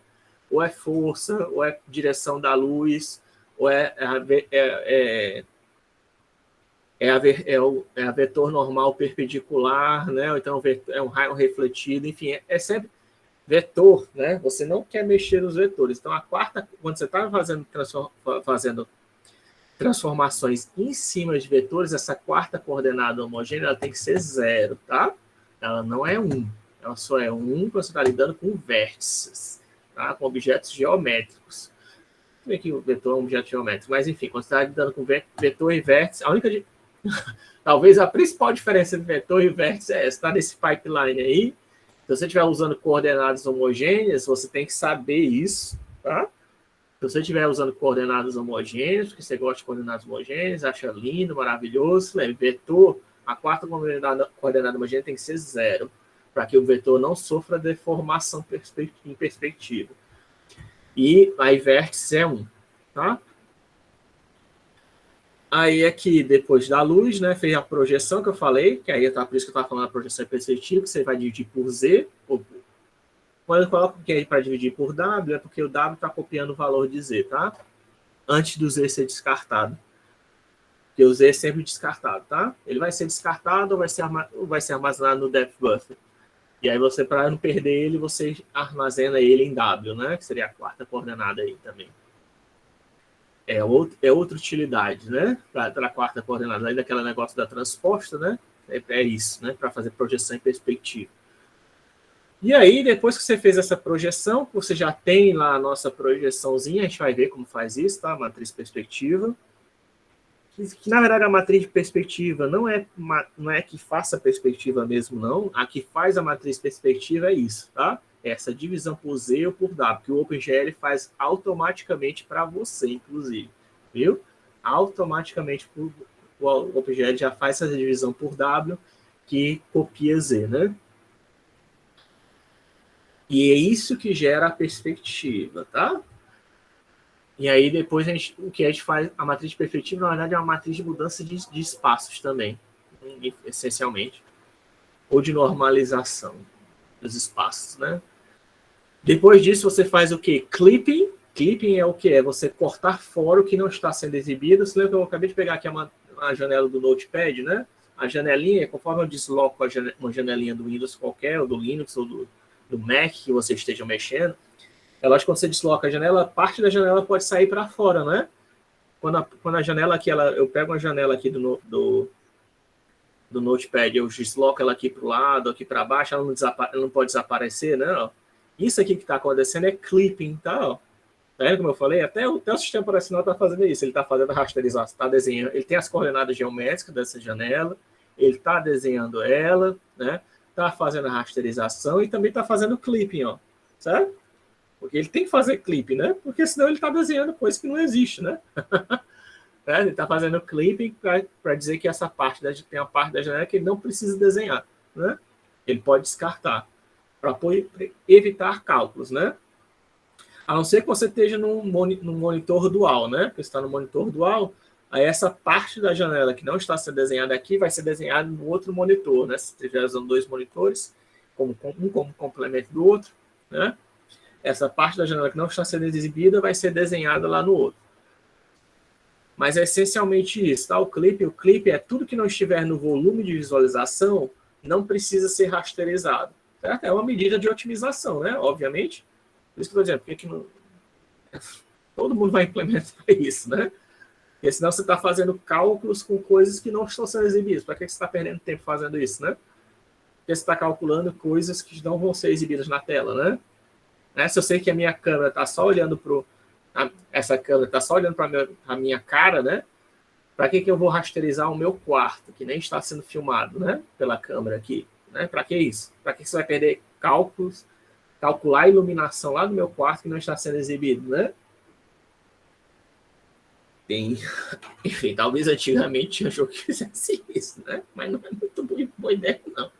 Ou é força, ou é direção da luz, ou é a vetor normal perpendicular, né? Ou então é um raio refletido, enfim, é sempre vetor, né? Você não quer mexer nos vetores. Então, a quarta, quando você está fazendo transformações em cima de vetores, essa quarta coordenada homogênea ela tem que ser 0, tá? Ela não é 1. Ela só é 1 quando você está lidando com vértices, tá? Com objetos geométricos. Como é que o vetor é um objeto geométrico? Mas, enfim, quando você está lidando com vetor e vértice, talvez a principal diferença entre vetor e vértice é essa, está nesse pipeline aí. Se você estiver usando coordenadas homogêneas, você tem que saber isso, tá? Se você estiver usando coordenadas homogêneas, porque você gosta de coordenadas homogêneas, acha lindo, maravilhoso, vetor, a quarta coordenada homogênea tem que ser 0, para que o vetor não sofra deformação em perspectiva. E aí vértice é 1, tá? Aí aqui, depois da luz, né, fez a projeção que eu falei, que aí tá por isso que eu estava falando da projeção perspectiva, que você vai dividir por Z, quando eu coloco que é para dividir por W, é porque o W está copiando o valor de Z, tá? Antes do Z ser descartado. Porque o Z é sempre descartado, tá? Ele vai ser descartado ou vai ser armazenado no depth buffer. E aí você, para não perder ele, você armazena ele em W, né? Que seria a quarta coordenada aí também. É outra utilidade, né? Para a quarta coordenada, além daquele negócio da transposta, né? É isso, né? Para fazer projeção em perspectiva. E aí, depois que você fez essa projeção, você já tem lá a nossa projeçãozinha, a gente vai ver como faz isso, tá? Matriz perspectiva. Que na verdade, a matriz de perspectiva não é que faça perspectiva mesmo, não. A que faz a matriz perspectiva é isso, tá? Essa divisão por Z ou por W, que o OpenGL faz automaticamente para você, inclusive. Viu? Automaticamente o OpenGL já faz essa divisão por W, que copia Z, né? E é isso que gera a perspectiva, tá? E aí depois o que a gente faz, a matriz de perspectiva, na verdade, é uma matriz de mudança de espaços também, essencialmente. Ou de normalização dos espaços, né? Depois disso, você faz o quê? Clipping. Clipping é o que? É você cortar fora o que não está sendo exibido. Você lembra que eu acabei de pegar aqui a janela do Notepad, né? A janelinha, conforme eu desloco uma janelinha do Windows qualquer, ou do Linux, ou do Mac que você esteja mexendo, é lógico que quando você desloca a janela, parte da janela pode sair para fora, né? Quando a janela aqui, eu pego uma janela aqui do Notepad, eu desloco ela aqui para o lado, aqui para baixo, ela não pode desaparecer, né? Isso aqui que está acontecendo é clipping, tá? Tá vendo como eu falei? Até o sistema operacional está fazendo isso, ele está fazendo a rasterização, está desenhando, ele tem as coordenadas geométricas dessa janela, ele está desenhando ela, né? Está fazendo a rasterização e também está fazendo clipping, ó, certo? Porque ele tem que fazer clipping, né? Porque senão ele está desenhando coisa que não existe, né? Ele está fazendo clipping para dizer que essa parte tem uma parte da janela que ele não precisa desenhar, né? Ele pode descartar para evitar cálculos, né? A não ser que você esteja num monitor dual, né? Porque você está no monitor dual, aí essa parte da janela que não está sendo desenhada aqui vai ser desenhada no outro monitor, né? Se você estiver usando dois monitores, um como complemento do outro, né? Essa parte da janela que não está sendo exibida vai ser desenhada lá no outro. Mas é essencialmente isso, tá? O clip é tudo que não estiver no volume de visualização, não precisa ser rasterizado. Certo? É uma medida de otimização, né? Obviamente. Por isso que eu estou dizendo, porque que não... todo mundo vai implementar isso, né? Porque senão você está fazendo cálculos com coisas que não estão sendo exibidas. Para que você está perdendo tempo fazendo isso, né? Porque você está calculando coisas que não vão ser exibidas na tela, né? Se eu sei que a minha câmera está só olhando para... essa câmera está só olhando para a minha cara, né? Para que eu vou rasterizar o meu quarto, que nem está sendo filmado, né? Pela câmera aqui, né? Para que isso? Para que você vai perder cálculos, calcular a iluminação lá do meu quarto que não está sendo exibido, né? Tem... Enfim, talvez antigamente tinha jogo que fizesse isso, né? Mas não é muito boa ideia, não.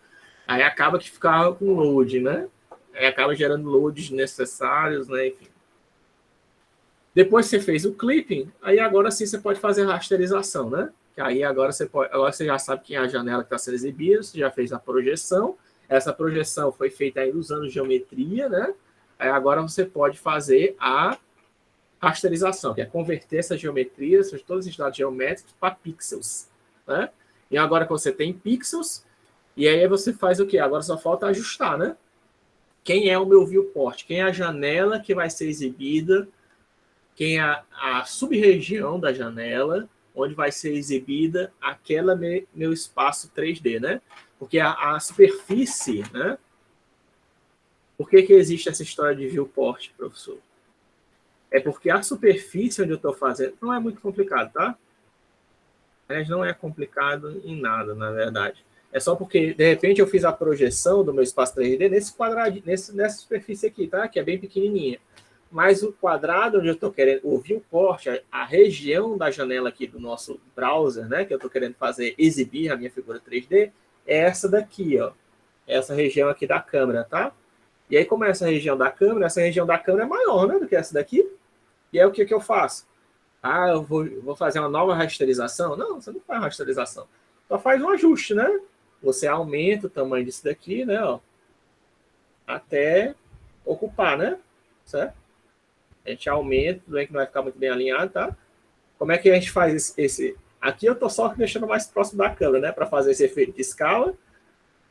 Aí acaba que ficava com load, né? Aí acaba gerando loads necessários, né? Enfim. Depois que você fez o clipping, aí agora sim você pode fazer a rasterização, né? Que aí agora você já sabe quem é a janela que está sendo exibida, você já fez a projeção. Essa projeção foi feita aí usando geometria, né? Aí agora você pode fazer a rasterização, que é converter essa geometria, todos os dados geométricos, para pixels, né? E agora que você tem pixels, e aí você faz o quê? Agora só falta ajustar, né? Quem é o meu viewport? Quem é a janela que vai ser exibida? Quem é a sub-região da janela, onde vai ser exibida aquela meu espaço 3D, né? Porque a superfície, né? Por que existe essa história de viewport, professor? É porque a superfície onde eu estou fazendo não é muito complicado, tá? Mas não é complicado em nada, na verdade. É só porque, de repente, eu fiz a projeção do meu espaço 3D nesse quadradinho, nessa superfície aqui, tá? Que é bem pequenininha. Mas o quadrado onde eu estou querendo, o viewport, a região da janela aqui do nosso browser, né? Que eu estou querendo fazer, exibir a minha figura 3D, é essa daqui, ó. Essa região aqui da câmera, tá? E aí, como é essa região da câmera é maior, né? Do que essa daqui. E aí, o que eu faço? Ah, eu vou fazer uma nova rasterização? Não, você não faz rasterização. Só faz um ajuste, né? Você aumenta o tamanho disso daqui, né? Ó, até ocupar, né? Certo? A gente aumenta, tudo bem que não vai ficar muito bem alinhado, tá? Como é que a gente faz esse... Aqui eu tô só deixando mais próximo da câmera, né? Para fazer esse efeito de escala.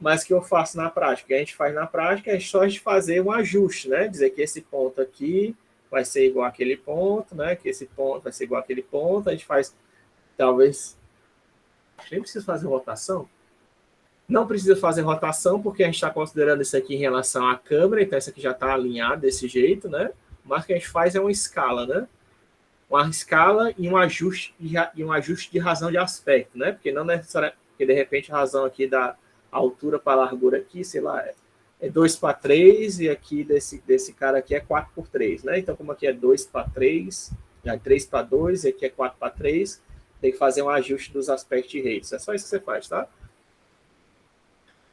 Mas o que eu faço na prática? O que a gente faz na prática é só a gente fazer um ajuste, né? Dizer que esse ponto aqui vai ser igual àquele ponto, né? Que esse ponto vai ser igual àquele ponto. A gente faz, talvez... Nem precisa fazer rotação. Não precisa fazer rotação, porque a gente está considerando isso aqui em relação à câmera, então isso aqui já está alinhado desse jeito, né? Mas o que a gente faz é uma escala, né? Uma escala e um ajuste de razão de aspecto, né? Porque não necessariamente, porque de repente a razão aqui da altura para a largura aqui, sei lá, é 2:3 e aqui desse cara aqui é 4:3, né? Então, como aqui é 2:3, é 3:2 e aqui é 4:3, tem que fazer um ajuste dos aspect rates. É só isso que você faz, tá?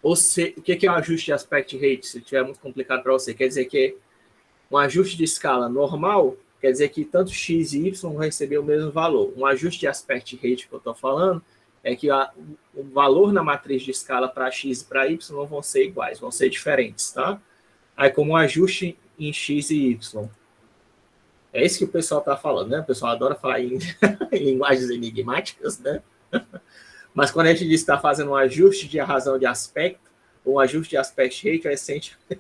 O que é o ajuste de aspect rate? Se tiver muito complicado para você, quer dizer que um ajuste de escala normal quer dizer que tanto x e y vão receber o mesmo valor. Um ajuste de aspect rate que eu estou falando é que o valor na matriz de escala para x e para y não vão ser iguais, vão ser diferentes, tá? Aí como um ajuste em x e y. É isso que o pessoal está falando, né? O pessoal adora falar em linguagens enigmáticas, né? Mas quando a gente diz que está fazendo um ajuste de razão de aspecto, um ajuste de aspect rate é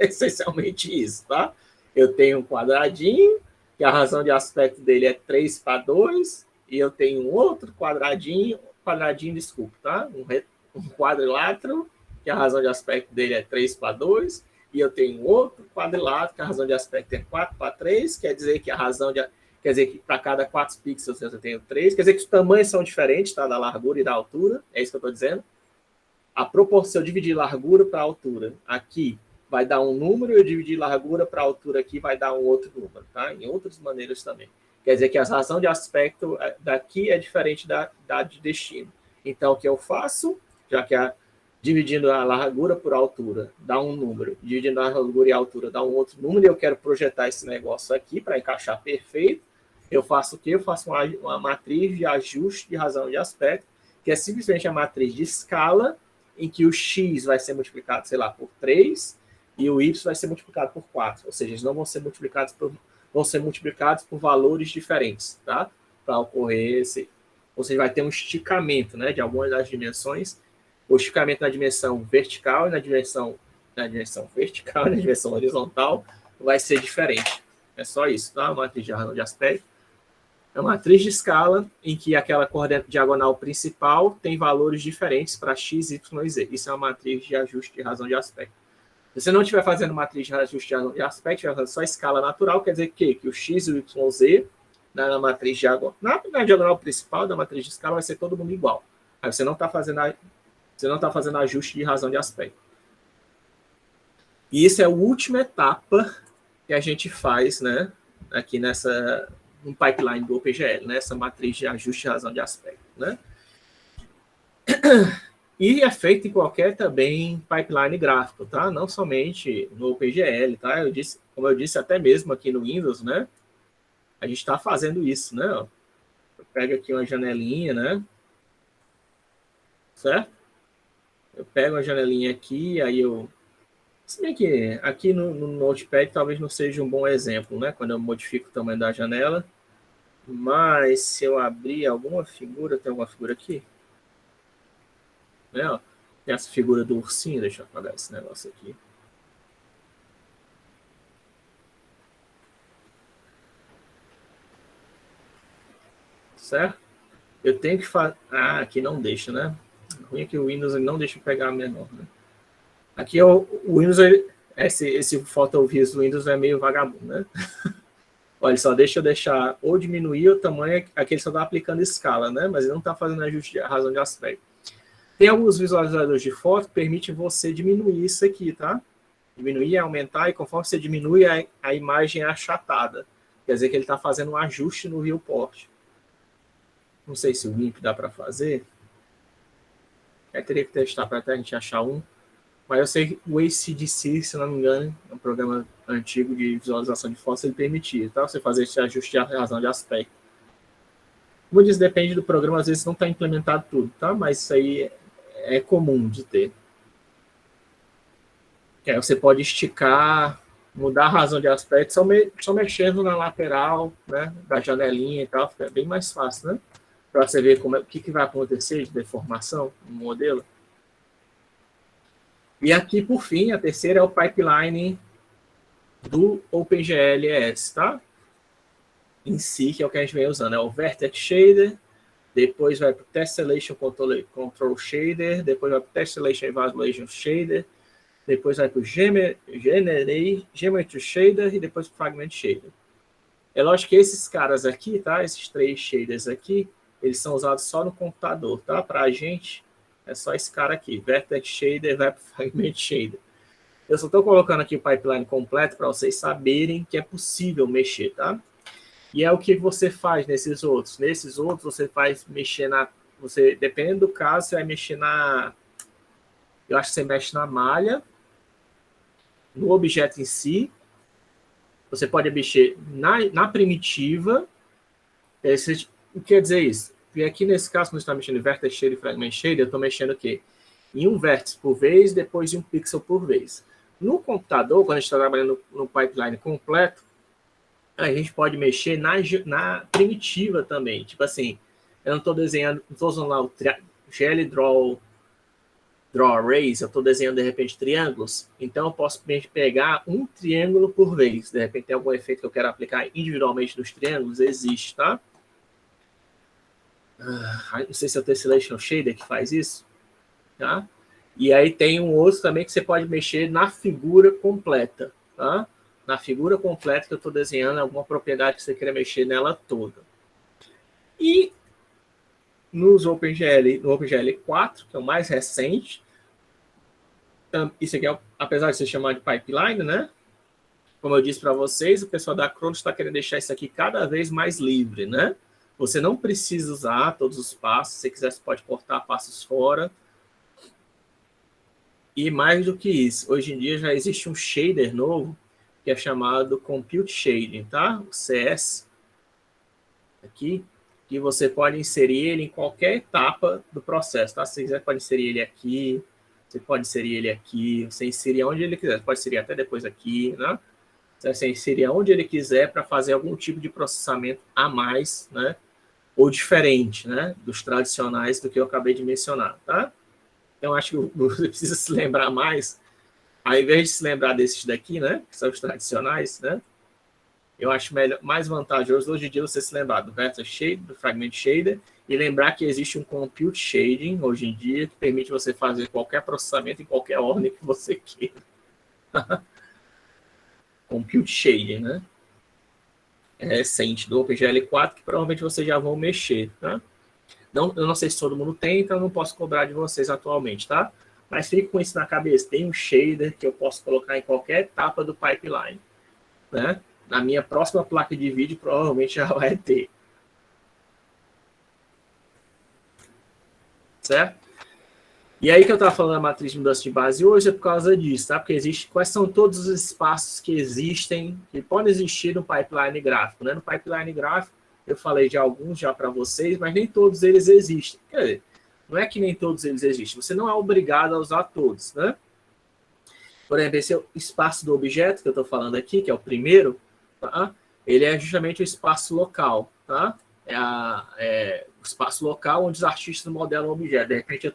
essencialmente isso, tá? Eu tenho um quadradinho, que a razão de aspecto dele é 3:2, e eu tenho um outro quadradinho, desculpa, tá? Um quadrilátero, que a razão de aspecto dele é 3:2, e eu tenho outro quadrilátero, que a razão de aspecto é 4:3, quer dizer que quer dizer que para cada 4 pixels eu tenho 3, quer dizer que os tamanhos são diferentes, tá? Da largura e da altura, é isso que eu estou dizendo. A proporção, se eu dividir largura para altura aqui, vai dar um número, eu dividir largura para altura aqui, vai dar um outro número, tá? Em outras maneiras também. Quer dizer que a razão de aspecto daqui é diferente da de destino. Então, o que eu faço, já que dividindo a largura por altura dá um número, dividindo a largura e a altura dá um outro número, e eu quero projetar esse negócio aqui para encaixar perfeito, eu faço o quê? Eu faço uma matriz de ajuste de razão de aspecto, que é simplesmente a matriz de escala, em que o x vai ser multiplicado, sei lá, por 3, e o y vai ser multiplicado por 4. Ou seja, eles não vão ser multiplicados por valores diferentes, tá? Para ocorrer esse... Ou seja, vai ter um esticamento, né, de algumas das dimensões o esticamento na dimensão vertical e na dimensão vertical e na dimensão horizontal vai ser diferente. É só isso, tá? Uma matriz de razão de aspecto. É uma matriz de escala em que aquela coordenada diagonal principal tem valores diferentes para x, y e z. Isso é uma matriz de ajuste de razão de aspecto. Se você não estiver fazendo matriz de ajuste de razão de aspecto, estiver fazendo só escala natural, quer dizer que o x, o y, o z, na matriz diagonal, na diagonal principal da matriz de escala vai ser todo mundo igual. Aí você não está fazendo ajuste de razão de aspecto. E isso é a última etapa que a gente faz, né, aqui no pipeline do OpenGL, né, essa matriz de ajuste de razão de aspecto, né? E é feito em qualquer também pipeline gráfico, tá? Não somente no OpenGL, tá? Como eu disse, até mesmo aqui no Windows, né? A gente está fazendo isso, né? Eu pego aqui uma janelinha, né? Certo? Eu pego uma janelinha aqui, aí eu... Se bem que aqui no Notepad talvez não seja um bom exemplo, né? Quando eu modifico o tamanho da janela. Mas se eu abrir alguma figura, tem alguma figura aqui? Né? Tem essa figura do ursinho, deixa eu apagar esse negócio aqui. Certo? Eu tenho que fazer... Ah, aqui não deixa, né? O ruim é que o Windows não deixa eu pegar a menor, né? Aqui o Windows, esse photovis do Windows é meio vagabundo, né? Olha, ele só deixa eu deixar ou diminuir o tamanho, aqui ele só está aplicando escala, né? Mas ele não está fazendo ajuste de razão de aspecto. Tem alguns visualizadores de foto que permitem você diminuir isso aqui, tá? Diminuir e aumentar, e conforme você diminui, a imagem é achatada. Quer dizer que ele está fazendo um ajuste no viewport. Não sei se o GIMP dá para fazer. Eu teria que testar para até a gente achar um. Mas eu sei que o ACDC, se não me engano, é um programa antigo de visualização de fotos, ele permitia, tá? Você fazer esse ajuste de razão de aspecto. Como eu disse, depende do programa, às vezes não está implementado tudo, tá? Mas isso aí é comum de ter. Aí você pode esticar, mudar a razão de aspecto, só mexendo na lateral, né, da janelinha e tal, fica bem mais fácil, né? Para você ver o que vai acontecer de deformação no modelo. E aqui, por fim, a terceira é o pipeline do OpenGL-ES, tá? Em si, que é o que a gente vem usando. É o Vertex Shader, depois vai para o Tessellation Control Shader, depois vai para o Tessellation Evaluation Shader, depois vai para o Geometry Shader e depois para o Fragment Shader. É lógico que esses caras aqui, tá? Esses três shaders aqui, eles são usados só no computador, tá? Para a gente, é só esse cara aqui, Vertex Shader, vai para o Fragment Shader. Eu só estou colocando aqui o pipeline completo para vocês saberem que é possível mexer, tá? E é o que você faz nesses outros. Nesses outros, você faz mexer na... dependendo do caso, você vai mexer na... Eu acho que você mexe na malha, no objeto em si. Você pode mexer na primitiva. O que quer dizer isso? Porque aqui nesse caso, quando você está mexendo em Vertex Shader e Fragment Shader, eu estou mexendo o quê? Em um vértice por vez, depois em um pixel por vez. No computador, quando a gente está trabalhando no pipeline completo, a gente pode mexer na primitiva também. Tipo assim, eu não estou desenhando, não estou usando lá o GL Draw Arrays, eu estou desenhando de repente triângulos, então eu posso pegar um triângulo por vez. De repente tem algum efeito que eu quero aplicar individualmente nos triângulos, existe, tá? Não sei se é o Tessellation Shader que faz isso, tá? E aí tem um outro também que você pode mexer na figura completa, tá? Na figura completa que eu estou desenhando, alguma propriedade que você queira mexer nela toda. E no OpenGL 4, que é o mais recente, isso aqui, apesar de ser chamado de pipeline, né? Como eu disse para vocês, o pessoal da Cronos está querendo deixar isso aqui cada vez mais livre, né? Você não precisa usar todos os passos, se você quiser, você pode cortar passos fora. E mais do que isso, hoje em dia já existe um shader novo, que é chamado Compute Shading, tá? O CS, aqui, que você pode inserir ele em qualquer etapa do processo, tá? Se você quiser, pode inserir ele aqui, você pode inserir ele aqui, você inserir onde ele quiser, você pode inserir até depois aqui, né? Você inserir onde ele quiser para fazer algum tipo de processamento a mais, né? Ou diferente, né? Dos tradicionais do que eu acabei de mencionar, tá? Então, acho que você precisa se lembrar mais, ao invés de se lembrar desses daqui, né, que são os tradicionais, né, eu acho melhor, mais vantajoso hoje em dia você se lembrar do vector shader, do fragment shader, e lembrar que existe um compute shading hoje em dia que permite você fazer qualquer processamento em qualquer ordem que você queira. Compute shading, né? É recente do OpenGL4 que provavelmente vocês já vão mexer, tá? Não, eu não sei se todo mundo tem, então eu não posso cobrar de vocês atualmente, tá? Mas fique com isso na cabeça. Tem um shader que eu posso colocar em qualquer etapa do pipeline, né? Na minha próxima placa de vídeo, provavelmente já vai ter. Certo? E aí que eu estava falando da matriz de mudança de base hoje é por causa disso, tá? Porque existe, quais são todos os espaços que existem, que podem existir no pipeline gráfico, né? No pipeline gráfico, eu falei de alguns já para vocês, mas nem todos eles existem. Quer dizer, não é que nem todos eles existem, você não é obrigado a usar todos, né? Por exemplo, esse é o espaço do objeto que eu estou falando aqui, que é o primeiro, tá? Ele é justamente o espaço local, tá? O espaço local onde os artistas modelam o objeto. De repente, a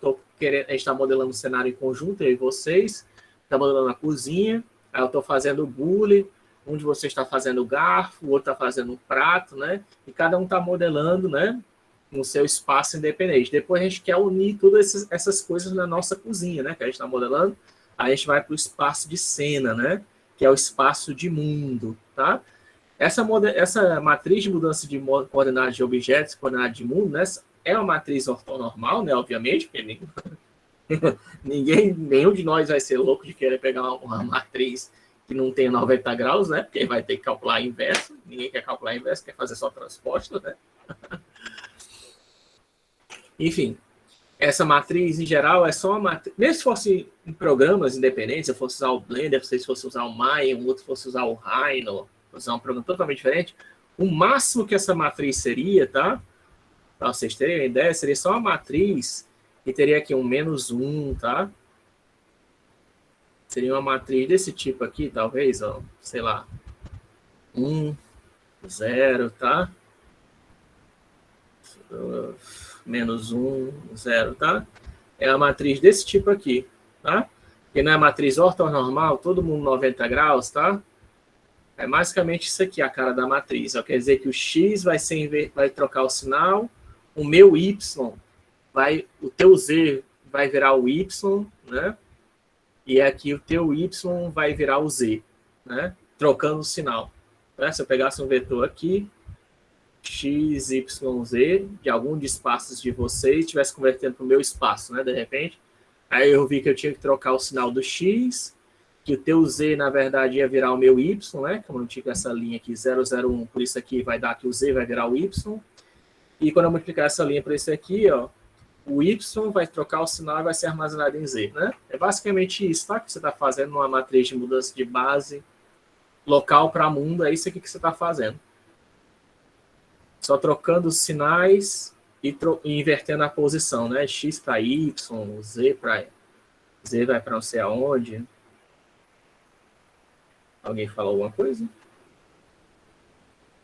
gente está modelando um cenário em conjunto, eu e vocês, está modelando a cozinha, aí eu estou fazendo o bule, um de vocês está fazendo o garfo, o outro está fazendo um prato, né? E cada um está modelando, né? No seu espaço independente. Depois a gente quer unir todas essas coisas na nossa cozinha, né? Que a gente está modelando. Aí a gente vai para o espaço de cena, né? Que é o espaço de mundo, tá? Essa matriz de mudança de coordenadas de objetos, coordenadas de mundo, né? É uma matriz ortonormal, né? Obviamente, porque nenhum de nós vai ser louco de querer pegar uma matriz que não tenha 90 graus, né? Porque vai ter que calcular inverso. Ninguém quer calcular inverso, quer fazer só transposta, né? Enfim, essa matriz, em geral, é só uma matriz. Mesmo se fosse em programas independentes, se eu fosse usar o Blender, se fosse usar o Maya, um outro fosse usar o Rhino, usar um programa totalmente diferente, o máximo que essa matriz seria, tá? Para vocês terem uma ideia, seria só uma matriz que teria aqui um -1, tá? Seria uma matriz desse tipo aqui, talvez, ó, sei lá, 1, 0, tá? -1, 0, tá? É a matriz desse tipo aqui, tá? Que não é a matriz ortonormal, todo mundo 90 graus, tá? É basicamente isso aqui, a cara da matriz. Ó, quer dizer que o x vai trocar o sinal, o meu y o teu z vai virar o y, né? E aqui o teu y vai virar o z, né? Trocando o sinal. Né? Se eu pegasse um vetor aqui, x, y, z, de algum dos espaços de vocês, estivesse convertendo para o meu espaço, né? De repente, aí eu vi que eu tinha que trocar o sinal do x, que o teu z, na verdade, ia virar o meu y, né? Como eu tinha essa linha aqui, 001, por isso aqui vai dar que o z vai virar o y. E quando eu multiplicar essa linha por isso aqui, ó, o y vai trocar o sinal e vai ser armazenado em z, né? É basicamente isso, tá? Que você está fazendo numa matriz de mudança de base local para mundo, é isso aqui que você está fazendo. Só trocando os sinais e invertendo a posição, né? X para Y, Z vai para não sei aonde. Alguém falou alguma coisa?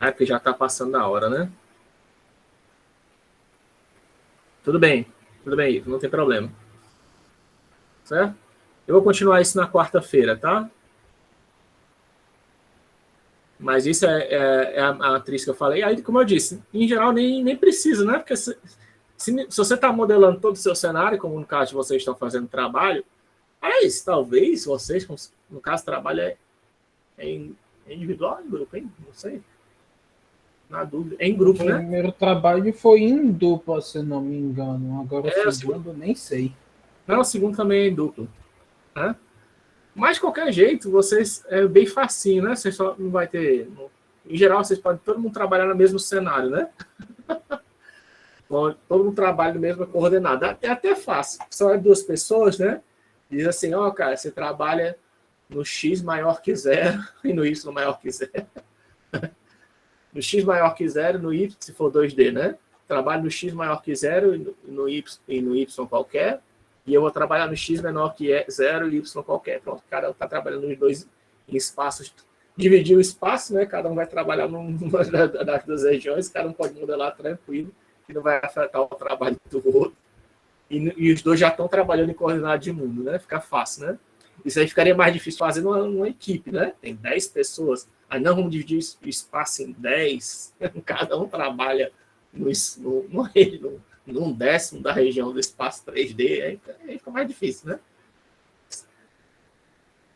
Ah, porque já está passando da hora, né? Tudo bem, não tem problema. Certo? Eu vou continuar isso na quarta-feira, tá? Mas isso é a matriz que eu falei. Aí, como eu disse, em geral nem precisa, né? Porque se você está modelando todo o seu cenário, como no caso de vocês estão fazendo trabalho, mas talvez vocês, no caso, trabalho é individual, em grupo, hein? Não sei. Na dúvida. É em grupo, né? O primeiro trabalho foi em dupla, se não me engano. Agora o segundo, nem sei. Não, o segundo também é em duplo. Né? Mas, de qualquer jeito, vocês é bem facinho, né? Você só não vai ter... Em geral, vocês podem todo mundo trabalhar no mesmo cenário, né? Todo mundo trabalha no mesmo coordenada. É até fácil. Só é duas pessoas, né? Diz assim, ó, cara, você trabalha no X maior que 0 e no Y maior que 0. No X maior que 0, no Y, se for 2D, né? Trabalho no X maior que 0 e no Y qualquer. E eu vou trabalhar no X menor que 0 e Y qualquer. Pronto, cada um está trabalhando nos dois em espaços. Dividir o espaço, né? Cada um vai trabalhar numa das duas regiões, cada um pode modelar tranquilo, que não vai afetar o trabalho do outro. E os dois já estão trabalhando em coordenada de mundo, né? Fica fácil, né? Isso aí ficaria mais difícil fazer numa equipe, né? Tem 10 pessoas. Aí não vamos dividir o espaço em 10. Cada um trabalha num décimo da região do espaço 3D. Aí fica mais difícil, né?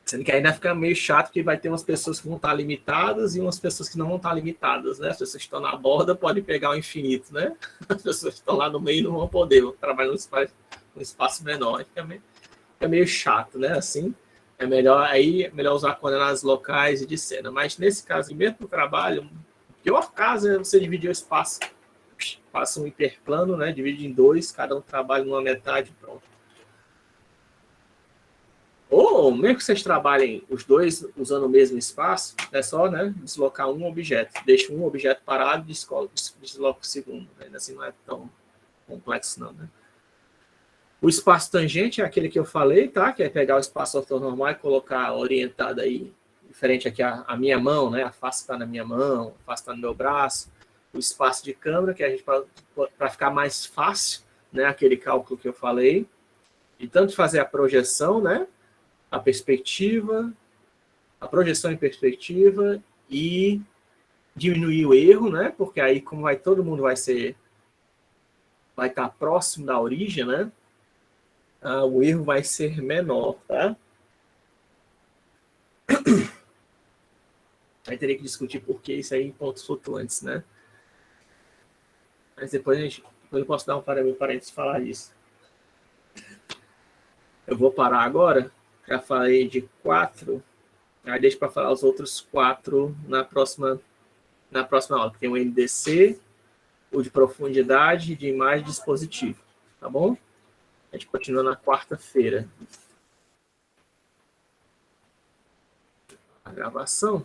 Sendo que ainda fica meio chato, porque vai ter umas pessoas que vão estar limitadas e umas pessoas que não vão estar limitadas, né? As pessoas que estão na borda podem pegar o infinito, né? As pessoas que estão lá no meio não vão poder, vão trabalhar num espaço menor. Fica meio chato, né? Assim, é melhor usar coordenadas locais e de cena. Mas nesse caso, mesmo no trabalho, o pior caso é você dividir o espaço. Passa um hiperplano, né? Divide em dois, cada um trabalha numa metade, pronto. Ou mesmo que vocês trabalhem os dois usando o mesmo espaço, é só, né, deslocar um objeto. Deixa um objeto parado e desloca o segundo. Ainda assim não é tão complexo, não, né? O espaço tangente é aquele que eu falei, tá? Que é pegar o espaço ortonormal e colocar orientado aí, diferente aqui a minha mão, né? A face está na minha mão, a face está no meu braço. O espaço de câmera, que a gente, para ficar mais fácil, né? Aquele cálculo que eu falei. E tanto fazer a projeção, né? A perspectiva, a projeção em perspectiva e diminuir o erro, né? Porque aí, como todo mundo vai estar próximo da origem, né? O erro vai ser menor, tá? Aí teria que discutir por que isso aí em pontos flutuantes, né? Mas depois eu posso dar um parênteses e falar isso. Eu vou parar agora. Já falei de 4. Aí deixa para falar os outros 4 na próxima aula. Tem o NDC, o de profundidade, de imagem e dispositivo. Tá bom? A gente continua na quarta-feira. A gravação.